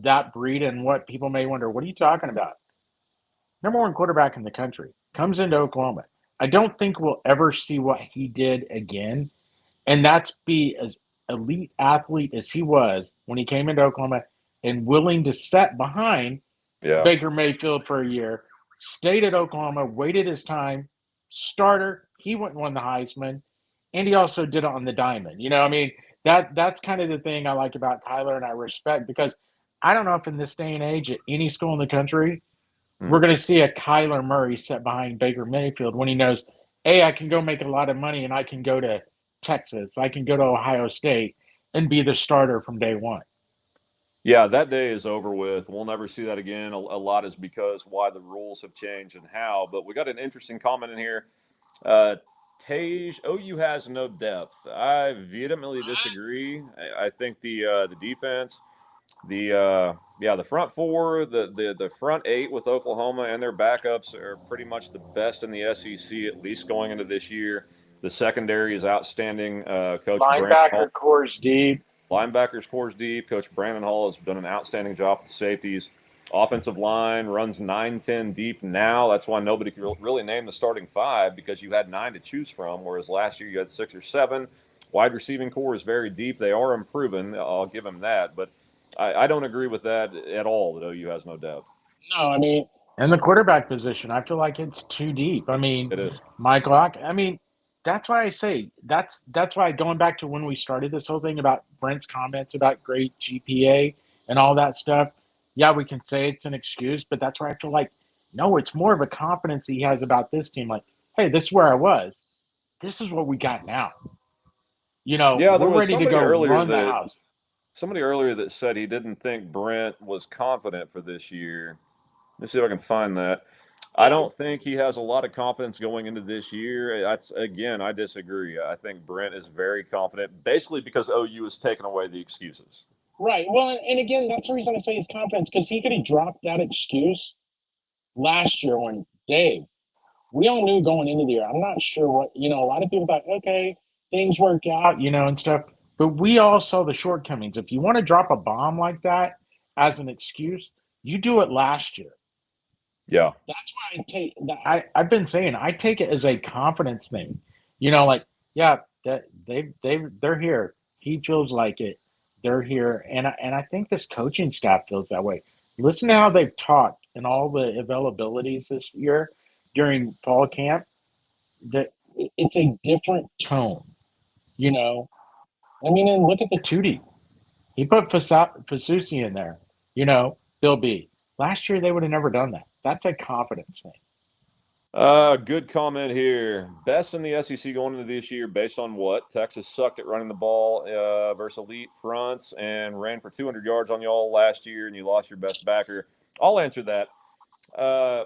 that breed. And what people may wonder, what are you talking about? #1 quarterback in the country comes into Oklahoma. I don't think we'll ever see what he did again, and that's be as elite athlete as he was when he came into Oklahoma and willing to set behind Yeah. Baker Mayfield for a year, stayed at Oklahoma, waited his time, starter. He went and won the Heisman, and he also did it on the diamond. I mean, that's kind of the thing I like about Kyler and I respect because I don't know if in this day and age at any school in the country Hmm. we're going to see a Kyler Murray set behind Baker Mayfield when he knows, hey, I can go make a lot of money and I can go to Texas, I can go to Ohio State and be the starter from day one. Yeah, that day is over with. We'll never see that again. A lot is because why the rules have changed and how. But we got an interesting comment in here. Uh, Tage, OU has no depth. I vehemently disagree. I think the defense, the front four, the front eight with Oklahoma and their backups are pretty much the best in the SEC, at least going into this year. The secondary is outstanding. Coach Brandon Hall. Linebacker core's deep. Linebackers core's deep. Coach Brandon Hall has done an outstanding job with the safeties. Offensive line runs 9-10 deep now. That's why nobody can really name the starting five because you had 9 to choose from, whereas last year you had 6 or 7. Wide receiving core is very deep. They are improving. I'll give him that. But I don't agree with that at all, that OU has no depth. No, I mean, And the quarterback position, I feel like it's too deep. I mean, It is. Michael, I mean, that's why I say that's why going back to when we started this whole thing about Brent's comments about great GPA and all that stuff. Yeah, we can say it's an excuse, but that's why I feel like no, it's more of a confidence he has about this team. Like, hey, this is where I was. This is what we got now. Yeah, there We're was ready to go run the house. somebody earlier that said he didn't think Brent was confident for this year. Let me see if I can find that. I well, don't think he has a lot of confidence going into this year. That's again, I disagree. I think Brent is very confident, basically because OU has taken away the excuses. right. Well, and again, that's the reason I say his confidence because he could have dropped that excuse last year when Dave. We all knew going into the year. I'm not sure what a lot of people thought. Okay, things work out, and stuff. But we all saw the shortcomings. If you want to drop a bomb like that as an excuse, you do it last year. Yeah, That's why I take that. I've been saying I take it as a confidence thing. Like yeah, that they're here. He feels like it. They're here, and I think this coaching staff feels that way. Listen to how they've talked and all the availabilities this year during fall camp. That it's a different tone. You know, I mean, and look at the Tootie. He put Fasusi in there. Bill B. Last year they would have never done that. That's a confidence thing. Good comment here. Best in the SEC going into this year based on what? Texas sucked at running the ball versus elite fronts and ran for 200 yards on y'all last year, and you lost your best backer. I'll answer that.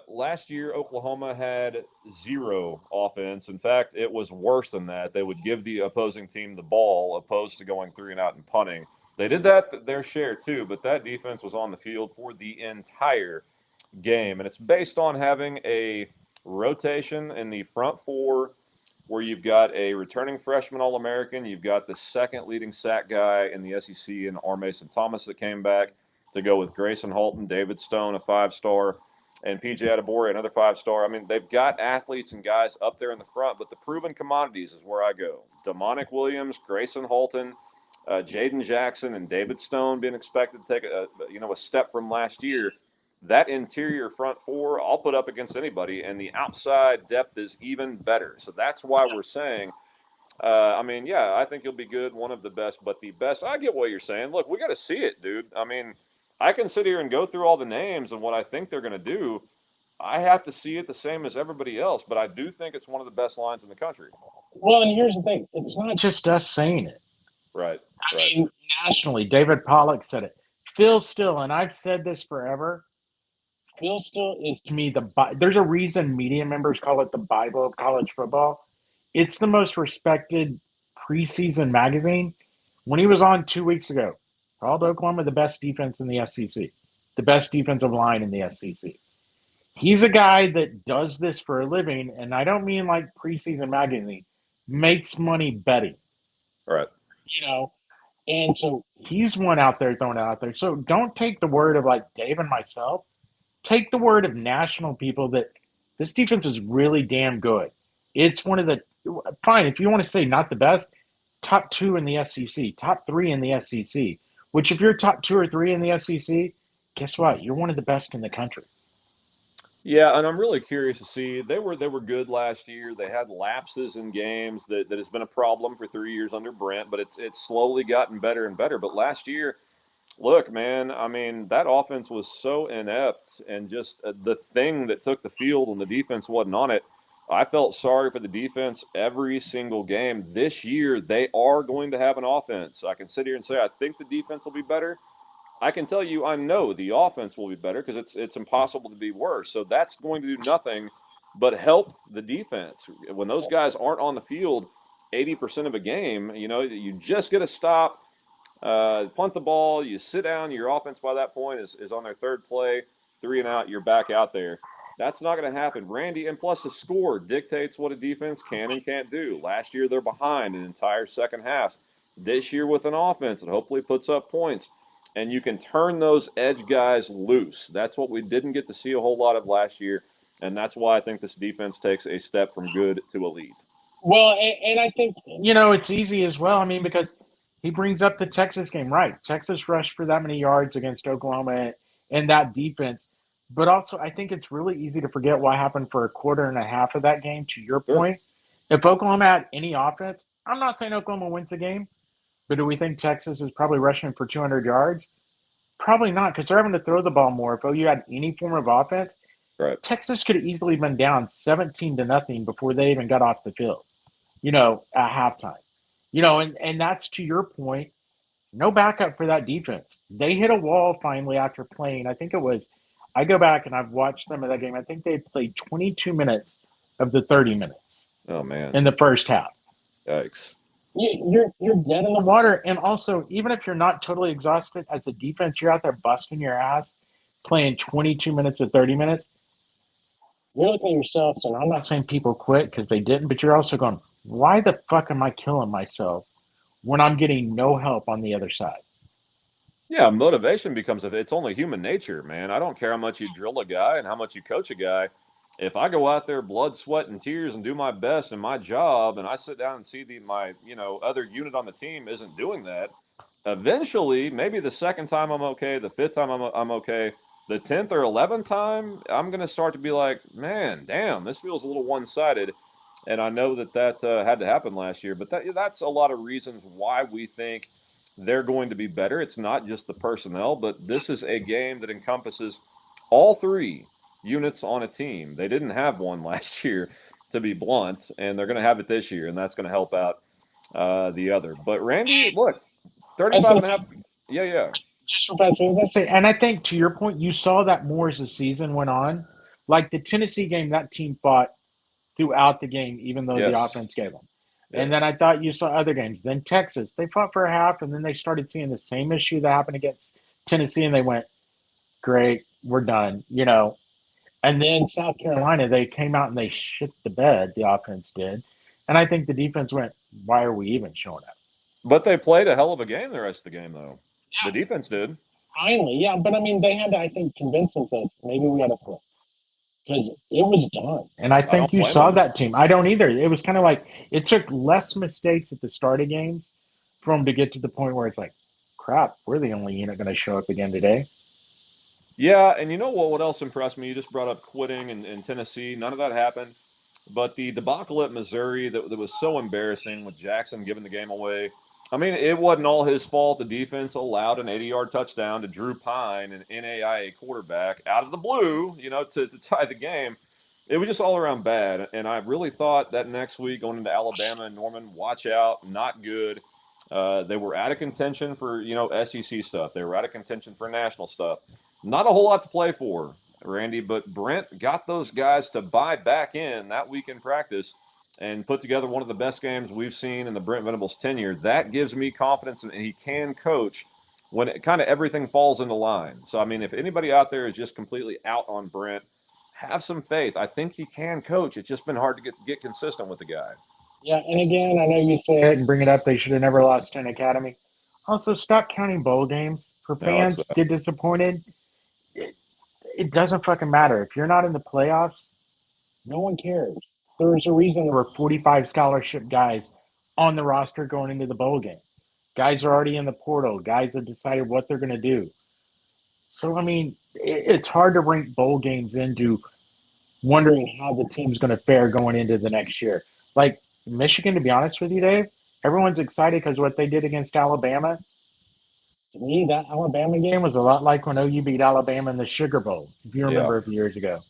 Last year, Oklahoma had zero offense. In fact, it was worse than that. They would give the opposing team the ball opposed to going 3-and-out and punting. They did that their share too, but that defense was on the field for the entire game. And it's based on having a rotation in the front four where you've got a returning freshman All-American, you've got the second leading sack guy in the SEC in R. Mason Thomas that came back to go with Grayson Halton, David Stone, a 5-star, and PJ Adebawore, another 5-star. I mean, they've got athletes and guys up there in the front, but the proven commodities is where I go. Demonic Williams, Grayson Halton, Jaden Jackson, and David Stone being expected to take a step from last year. That interior front four, I'll put up against anybody, and the outside depth is even better. So that's why we're saying, I think he'll be good, one of the best, but the best. I get what you're saying. Look, we got to see it, dude. I mean, I can sit here and go through all the names and what I think they're going to do. I have to see it the same as everybody else, but I do think it's one of the best lines in the country. Well, and here's the thing: it's not Just us saying it. Right. I mean, Nationally, David Pollock said it. Phil Still, and I've said this forever. Phil Still is To me, there's a reason media members call it the Bible of college football. It's the most respected preseason magazine. When he was on 2 weeks ago, called Oklahoma the best defense in the SEC, the best defensive line in the SEC. He's a guy that does this for a living, and I don't mean like preseason magazine, makes money betting. Right. And so He's one out there throwing it out there. So don't take the word of like Dave and myself. Take the word of national people that this defense is really damn good. It's one of the fine if you want to say not the best, top 2 in the SEC, top 3 in the SEC. Which if you're top 2 or 3 in the SEC, guess what? You're one of the best in the country. Yeah, and I'm really curious to see. They were good last year. They had lapses in games that has been a problem for 3 years under Brent, but it's slowly gotten better and better. But last year, look, man, I mean, that offense was so inept and just the thing that took the field when the defense wasn't on it. I felt sorry for the defense every single game. This year, they are going to have an offense. I can sit here and say I think the defense will be better. I can tell you I know the offense will be better because it's impossible to be worse. So that's going to do nothing but help the defense. When those guys aren't on the field 80% of a game, you just get to stop, punt the ball, you sit down, your offense by that point is on their third play, 3-and-out, you're back out there. That's not going to happen. Randy, and plus the score dictates what a defense can and can't do. Last year they're behind an entire second half. This year with an offense that hopefully puts up points. And you can turn those edge guys loose. That's what we didn't get to see a whole lot of last year. And that's why I think this defense takes a step from good to elite. well, and I think It's easy as well. I mean, because he brings up the Texas game, right? Texas rushed for that many yards against Oklahoma and that defense. But also, I think it's really easy to forget what happened for a quarter and a half of that game. To your Sure. point, if Oklahoma had any offense, I'm not saying Oklahoma wins the game, but do we think Texas is probably rushing for 200 yards? Probably not, because they're having to throw the ball more. If OU had any form of offense, Right. Texas could have easily been down 17-0 before they even got off the field, at halftime. And that's to your point, no backup for that defense. They hit a wall finally after playing. I go back and I've watched some of that game. I think they played 22 minutes of the 30 minutes Oh man. in the first half. Yikes. You're dead in The the water, and also, even if you're not totally exhausted as a defense, you're out there busting your ass playing 22 minutes of 30 minutes. You're looking at yourself, and I'm I'm not saying people quit because they didn't, but you're also going, why the fuck am I killing myself when I'm getting no help on the other side? Yeah, motivation becomes it's only human nature, man. I don't care how much you drill a guy and how much you coach a guy. If I go out there blood, sweat, and tears and do my best in my job, and I sit down and see my other unit on the team isn't doing that, eventually, maybe the second time I'm okay, the fifth time I'm okay, the 10th or 11th time, I'm gonna start to be like, man, damn, this feels a little one-sided. And I know that had to happen last year, but that's a lot of reasons why we think they're going to be better. It's not just the personnel, but this is a game that encompasses all three units on a team. They didn't have one last year, to be blunt, and they're going to have it this year, and that's going to help out the other. But Randy, look, I was 35 going and to a half. Yeah, yeah. just repeat this. And I think to your point, you saw that more as the season went on. Like the Tennessee game, that team fought throughout the game, even though the Yes. offense gave them. And then Yes. I thought you saw other games. Then Texas, they fought for a half, and then they started seeing the same issue that happened against Tennessee, and they went, "Great, we're done." And then South Carolina, they came out and they shit the bed. The offense did, and I think the defense went, "Why are we even showing up?" But they played a hell of a game the rest of the game, though. The Yeah, defense did. finally, yeah. But I mean, they had to, I think, convince themselves maybe we got to play because it was done. And I I think don't you blame saw them. that team. I don't either. It was kind of like it took less mistakes at the start of games for them to get to the point where it's like, crap, we're the only unit going to show up again today. Yeah, and you know what else impressed me? You just brought up quitting in Tennessee. None of that happened. But the debacle at Missouri that was so embarrassing with Jackson giving the game away. I mean, it wasn't all his fault. The defense allowed an 80-yard touchdown to Drew Pine, an NAIA quarterback, out of the blue, to tie the game. It was just all around bad. And I really thought that next week going into Alabama and Norman, watch out, not good. They were out of contention for, SEC stuff. They were out of contention for national stuff. Not a whole lot to play for, Randy, but Brent got those guys to buy back in that week in practice and put together one of the best games we've seen in the Brent Venables tenure. That gives me confidence, and he can coach when it kind of everything falls into line. So, I mean, if anybody out there is just completely out on Brent, have some faith. I think he can coach. It's just been hard to get consistent with the guy. Yeah, and again, I know you Say said it and bring it up. They should have never lost to an academy. Also, stop counting bowl games. For No, it's fans, get disappointed. It doesn't fucking matter. If you're not in the playoffs, no one cares. There's a reason. there were 45 scholarship guys on the roster going into the bowl game. Guys are already in the portal. Guys have decided what they're going to do. So, I mean, it's hard to rank bowl games into wondering how the team's going to fare going into the next year. Like Michigan, to be honest with you, Dave, everyone's excited because what they did against Alabama. To me, that Alabama Game game, was a lot like when OU beat Alabama in the Sugar Bowl, if you yeah. remember a few years ago.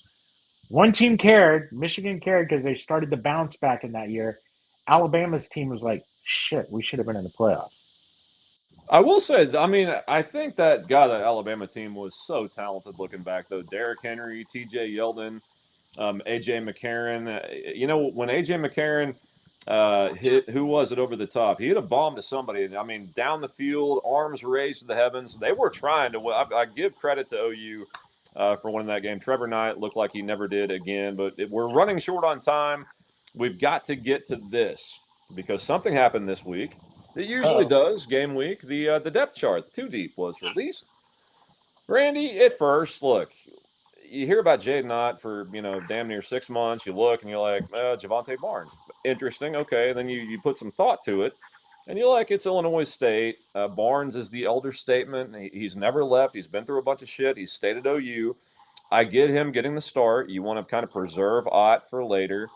One team cared, Michigan cared because they started to bounce back in that year. Alabama's team was like, shit, we should have been in the playoffs. I will say, I mean, I think that that Alabama team was so talented looking back, though. Derrick Henry, TJ Yeldon, AJ McCarron. When AJ McCarron hit, who was it over the top? He hit a bomb to somebody. I mean, down the field, arms raised to the heavens. They were trying to win. I give credit to OU for winning that game. Trevor Knight looked like he never did again, but we're running short on time. We've got to get to this because something happened this week. It usually does, game week. The depth chart, the 2 deep, was released. Randy, at first, look, you hear about Jaden Ott for, damn near 6 months. You look and you're like, Javante Barnes. Interesting. Okay. And then you put some thought to it. And you're like, it's Illinois State. Barnes is the elder statement. He's never left. He's been through a bunch of shit. He's stayed at OU. I get him getting the start. You want to kind of preserve Ott for later.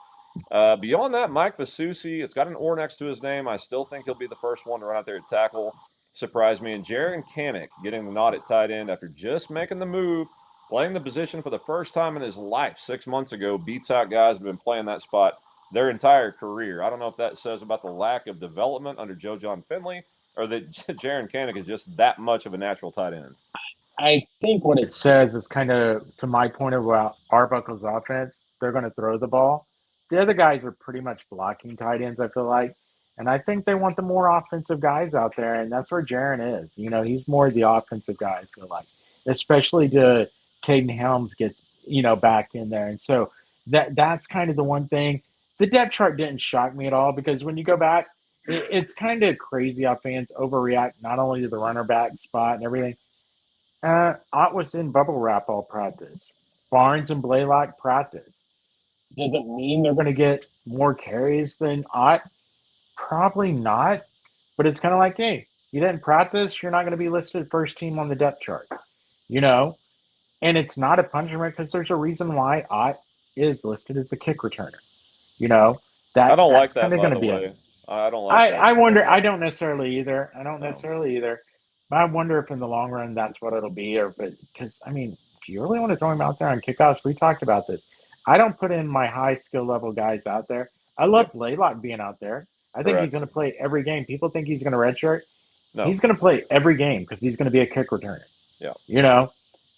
Beyond that, Mike Vasusi, it's got an or next to his name. I still think he'll be the first one to run out there to tackle. Surprise me. And Jaron Kanek getting the nod at tight end after just making the move, playing the position for the first time in his life 6 months ago, beats out guys who've been playing that spot their entire career. I don't know if that says about the lack of development under Joe John Finley or that Jaron Kanek is just that much of a natural tight end. I think what It it's says is kind of to my point about Arbuckle's offense. They're going to throw the ball. The other guys are pretty much blocking tight ends, I feel like. And I think they want the more offensive guys out there, and that's where Jaron is. You know, he's more the offensive guy, I feel like, especially to Caden Helms get, back in there. And so that's kind of the one thing. The depth chart didn't shock me at all because when you go back, it's kind of crazy how fans overreact not only to the runner back spot and everything. Ott was in bubble wrap all practice. Barnes and Blaylock practice. Does it mean they're going to get more carries than Ott? Probably not. But it's kind of like, hey, you didn't practice, you're not going to be listed first team on the depth chart. You know? And it's not a punishment because there's a reason why Ott is listed as the kick returner. You know? I don't like That's that, kind of by going to the be way. it. I don't like that. I wonder. I don't necessarily either. No. But I wonder if in the long run that's what it'll be, or but because I mean, do you really want to throw him out there on kickoffs? We talked about this. I don't put in my high skill level guys out there. I love Yep. Blaylock being out there. I think he's Correct. going to play every game. People think he's going to redshirt. No. He's going to play every game because he's going to be a kick returner. Yeah. You know,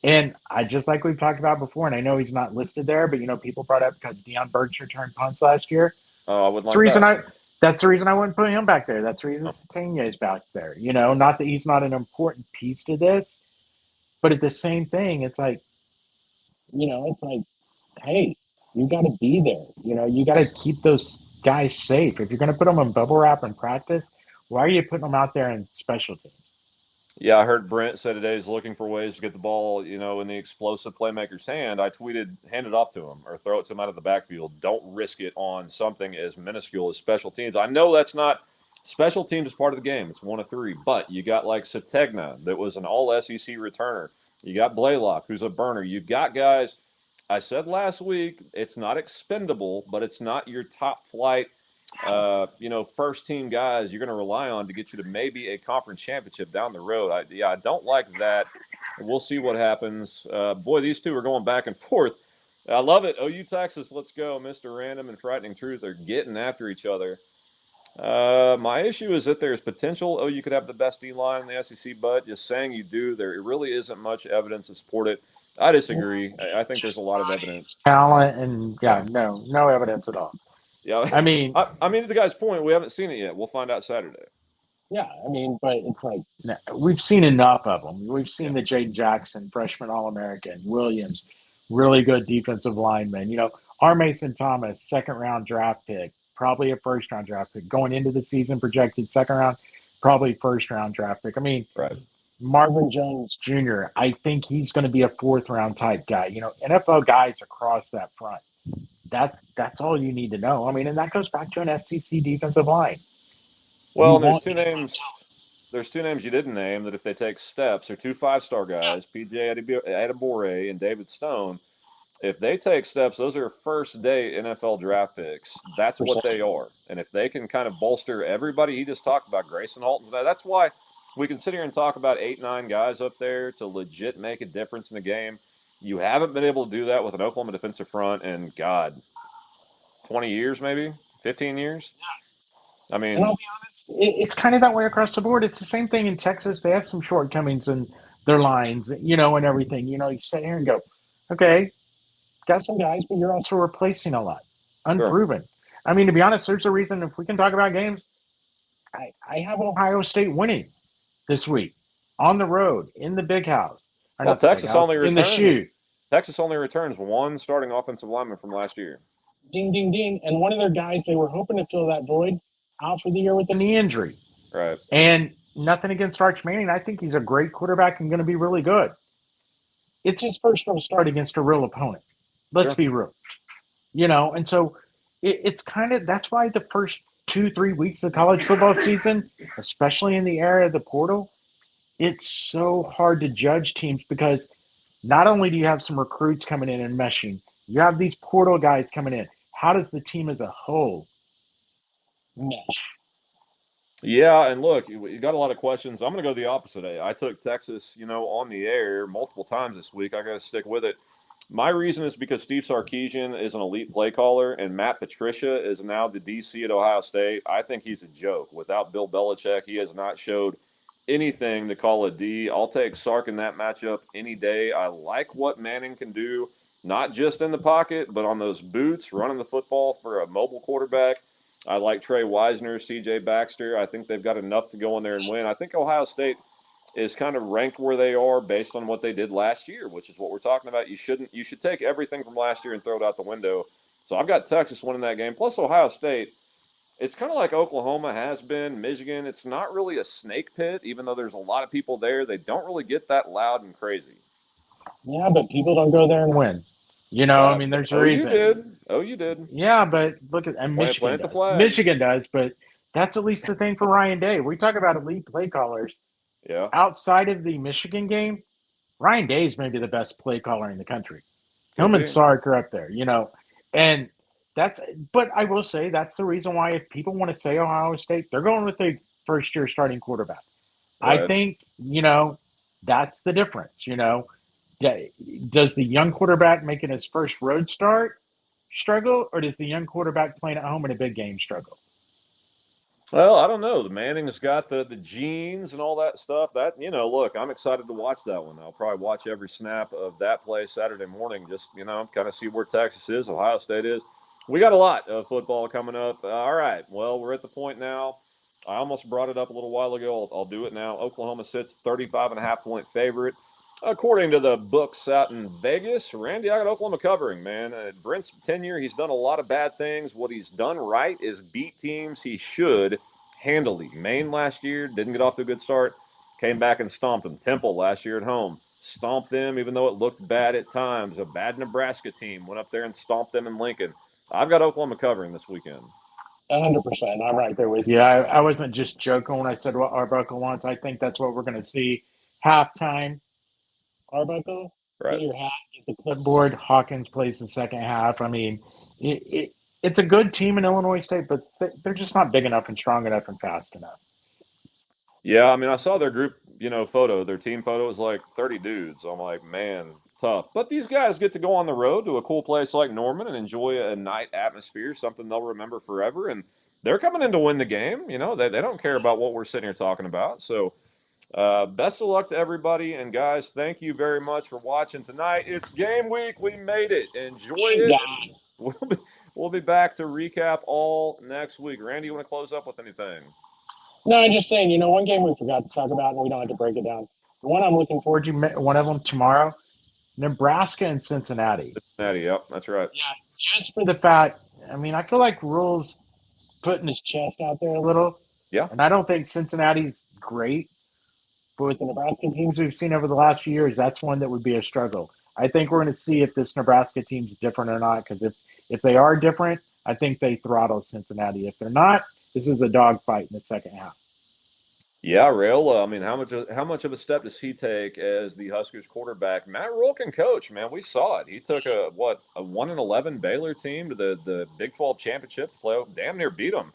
and I just like we've talked about before, and I know he's not listed there, but people brought up because Deion Burks returned punts last year. Oh, I wouldn't That's the like reason that. that's the reason I wouldn't put him back there. That's the reason No. Satania is back there. Not that he's not an important piece to this, but at the same thing, it's like, hey, you got to be there. You got to keep those guys safe. If you're going to put them in bubble wrap in practice, why are you putting them out there in special teams? Yeah, I heard Brent say today he's looking for ways to get the ball, in the explosive playmaker's hand. I tweeted, hand it off to him or throw it to him out of the backfield. Don't risk it on something as minuscule as special teams. I know that's not special teams is part of the game. It's one of three, but you got like Sategna that was an all SEC returner. You got Blaylock, who's a burner. You've got guys. I said last week, it's not expendable, but it's not your top flight first team guys you're going to rely on to get you to maybe a conference championship down the road. I don't like that. We'll see what happens. Boy, these two are going back and forth. I love it. OU Texas, let's go. Mr. Random and Frightening Truth are getting after each other. My issue is that there's potential. You could have the best D-line in the SEC, but just saying you do, there really isn't much evidence to support it. I disagree. I think there's a lot of evidence. Talent and no evidence at all. Yeah, I mean, to the guy's point, we haven't seen it yet. We'll find out Saturday. Yeah, but it's like we've seen enough of them. We've seen the Jaden Jackson, freshman All-American, Williams, really good defensive lineman. R. Mason Thomas, second-round draft pick, probably a first-round draft pick. Going into the season, projected second round, probably first-round draft pick. I mean, right. Marvin Jones Jr., I think he's going to be a fourth-round type guy. NFL guys across that front. That's all you need to know. I mean, and that goes back to an SEC defensive line. Well, there's two names. There's two names you didn't name that if they take steps, they're two 5-star guys, PJ Adebore and David Stone. If they take steps, those are first-day NFL draft picks. That's what they are. And if they can kind of bolster everybody he just talked about, Grayson Halton's, that's why we can sit here and talk about 8, 9 guys up there to legit make a difference in the game. You haven't been able to do that with an Oklahoma defensive front in, 20 years maybe, 15 years. I mean, and I'll be honest, it's kind of that way across the board. It's the same thing in Texas. They have some shortcomings in their lines, and everything. You sit here and go, okay, got some guys, but you're also replacing a lot, unproven. Sure. I mean, to be honest, there's a reason. If we can talk about games, I have Ohio State winning this week on the road in the Big House. Well, Texas only returns in the shoe. Texas only returns one starting offensive lineman from last year. Ding, ding, ding. And one of their guys, they were hoping to fill that void, out for the year with a knee injury. Right. And nothing against Arch Manning. I think he's a great quarterback and going to be really good. It's his first real start against a real opponent. Let's be real. And so it's kind of, that's why the first 2-3 weeks of college football season, especially in the era of the portal, it's so hard to judge teams because not only do you have some recruits coming in and meshing, you have these portal guys coming in. How does the team as a whole mesh? Yeah, and look, you got a lot of questions. I'm going to go the opposite. I took Texas, on the air multiple times this week. I got to stick with it. My reason is because Steve Sarkisian is an elite play caller, and Matt Patricia is now the DC at Ohio State. I think he's a joke. Without Bill Belichick, he has not showed anything to call a D. I'll take Sark in that matchup any day. I like what Manning can do, not just in the pocket, but on those boots, running the football for a mobile quarterback. I like Trey Wisner, C.J. Baxter. I think they've got enough to go in there and win. I think Ohio State is kind of ranked where they are based on what they did last year, which is what we're talking about. You should take everything from last year and throw it out the window. So I've got Texas winning that game. Plus Ohio State, it's kind of like Oklahoma has been, Michigan. It's not really a snake pit, even though there's a lot of people there. They don't really get that loud and crazy. Yeah, but people don't go there and win. I mean, there's a reason. You did. Yeah, but look at and Michigan the does. flag. Michigan does, but that's at least the thing for Ryan Day. We talk about elite play callers. Yeah. Outside of the Michigan game, Ryan Day is maybe the best play caller in the country. Could Him be. and Sark are up there, and that's. But I will say that's the reason why if people want to say Ohio State, they're going with a first-year starting quarterback. I Right. think that's the difference. Does the young quarterback making his first road start struggle, or does the young quarterback playing at home in a big game struggle? Well, I don't know. The Manning's got the genes and all that stuff. That look, I'm excited to watch that one. I'll probably watch every snap of that play Saturday morning. Just kind of see where Texas is, Ohio State is. We got a lot of football coming up. All right. Well, we're at the point now. I almost brought it up a little while ago. I'll do it now. Oklahoma sits 35.5-point favorite. According to the books out in Vegas, Randy, I got Oklahoma covering, man. Brent's tenure, he's done a lot of bad things. What he's done right is beat teams he should handily. Maine last year didn't get off to a good start, came back and stomped them. Temple last year at home, stomped them even though it looked bad at times. A bad Nebraska team went up there and stomped them in Lincoln. I've got Oklahoma covering this weekend. 100%. I'm right there with you. Yeah, I wasn't just joking when I said what Arbuckle wants. I think that's what we're going to see. Halftime, Arbuckle, Right. get your hat, get the clip. clipboard. Hawkins plays the second half. I mean, it's a good team in Illinois State, but they're just not big enough and strong enough and fast enough. Yeah, I mean, I saw their group, photo. Their team photo was like 30 dudes. I'm like, man, tough. But these guys get to go on the road to a cool place like Norman and enjoy a night atmosphere, something they'll remember forever. And they're coming in to win the game. They don't care about what we're sitting here talking about. So best of luck to everybody. And guys, thank you very much for watching tonight. It's game week. We made it. Enjoy it. We'll be back to recap all next week. Randy, you want to close up with anything? No, I'm just saying, one game we forgot to talk about, and we don't have to break it down. The one I'm looking forward Forward, one of them tomorrow, Nebraska and Cincinnati. Cincinnati, yep, that's right. Yeah, just For the fact, I mean, I feel like Rule's putting his chest out there a little. Yeah. And I don't think Cincinnati's great. But with the Nebraska teams we've seen over the last few years, that's one that would be a struggle. I think we're going to see if this Nebraska team's different or not, because if they are different, I think they throttle Cincinnati. If they're not, this is a dogfight in the second half. Yeah, Rayola. I mean, how much of a step does he take as the Huskers quarterback? Matt Rule can coach, man. We saw it. He took a 1-11 Baylor team to the Big 12 championship to play. Damn near beat them.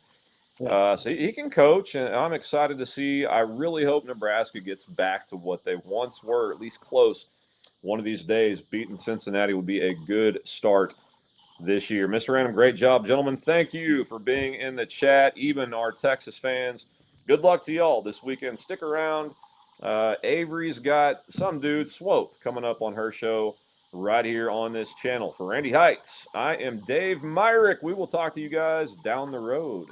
Yeah. So he can coach, and I'm excited to see. I really hope Nebraska gets back to what they once were, at least close. One of these days, beating Cincinnati would be a good start this year. Mr. Random, great job, gentlemen. Thank you for being in the chat, even our Texas fans. Good luck to y'all this weekend. Stick around. Avery's got some dude, Swope, coming up on her show right here on this channel. For Randy Heights, I am Dave Myrick. We will talk to you guys down the road.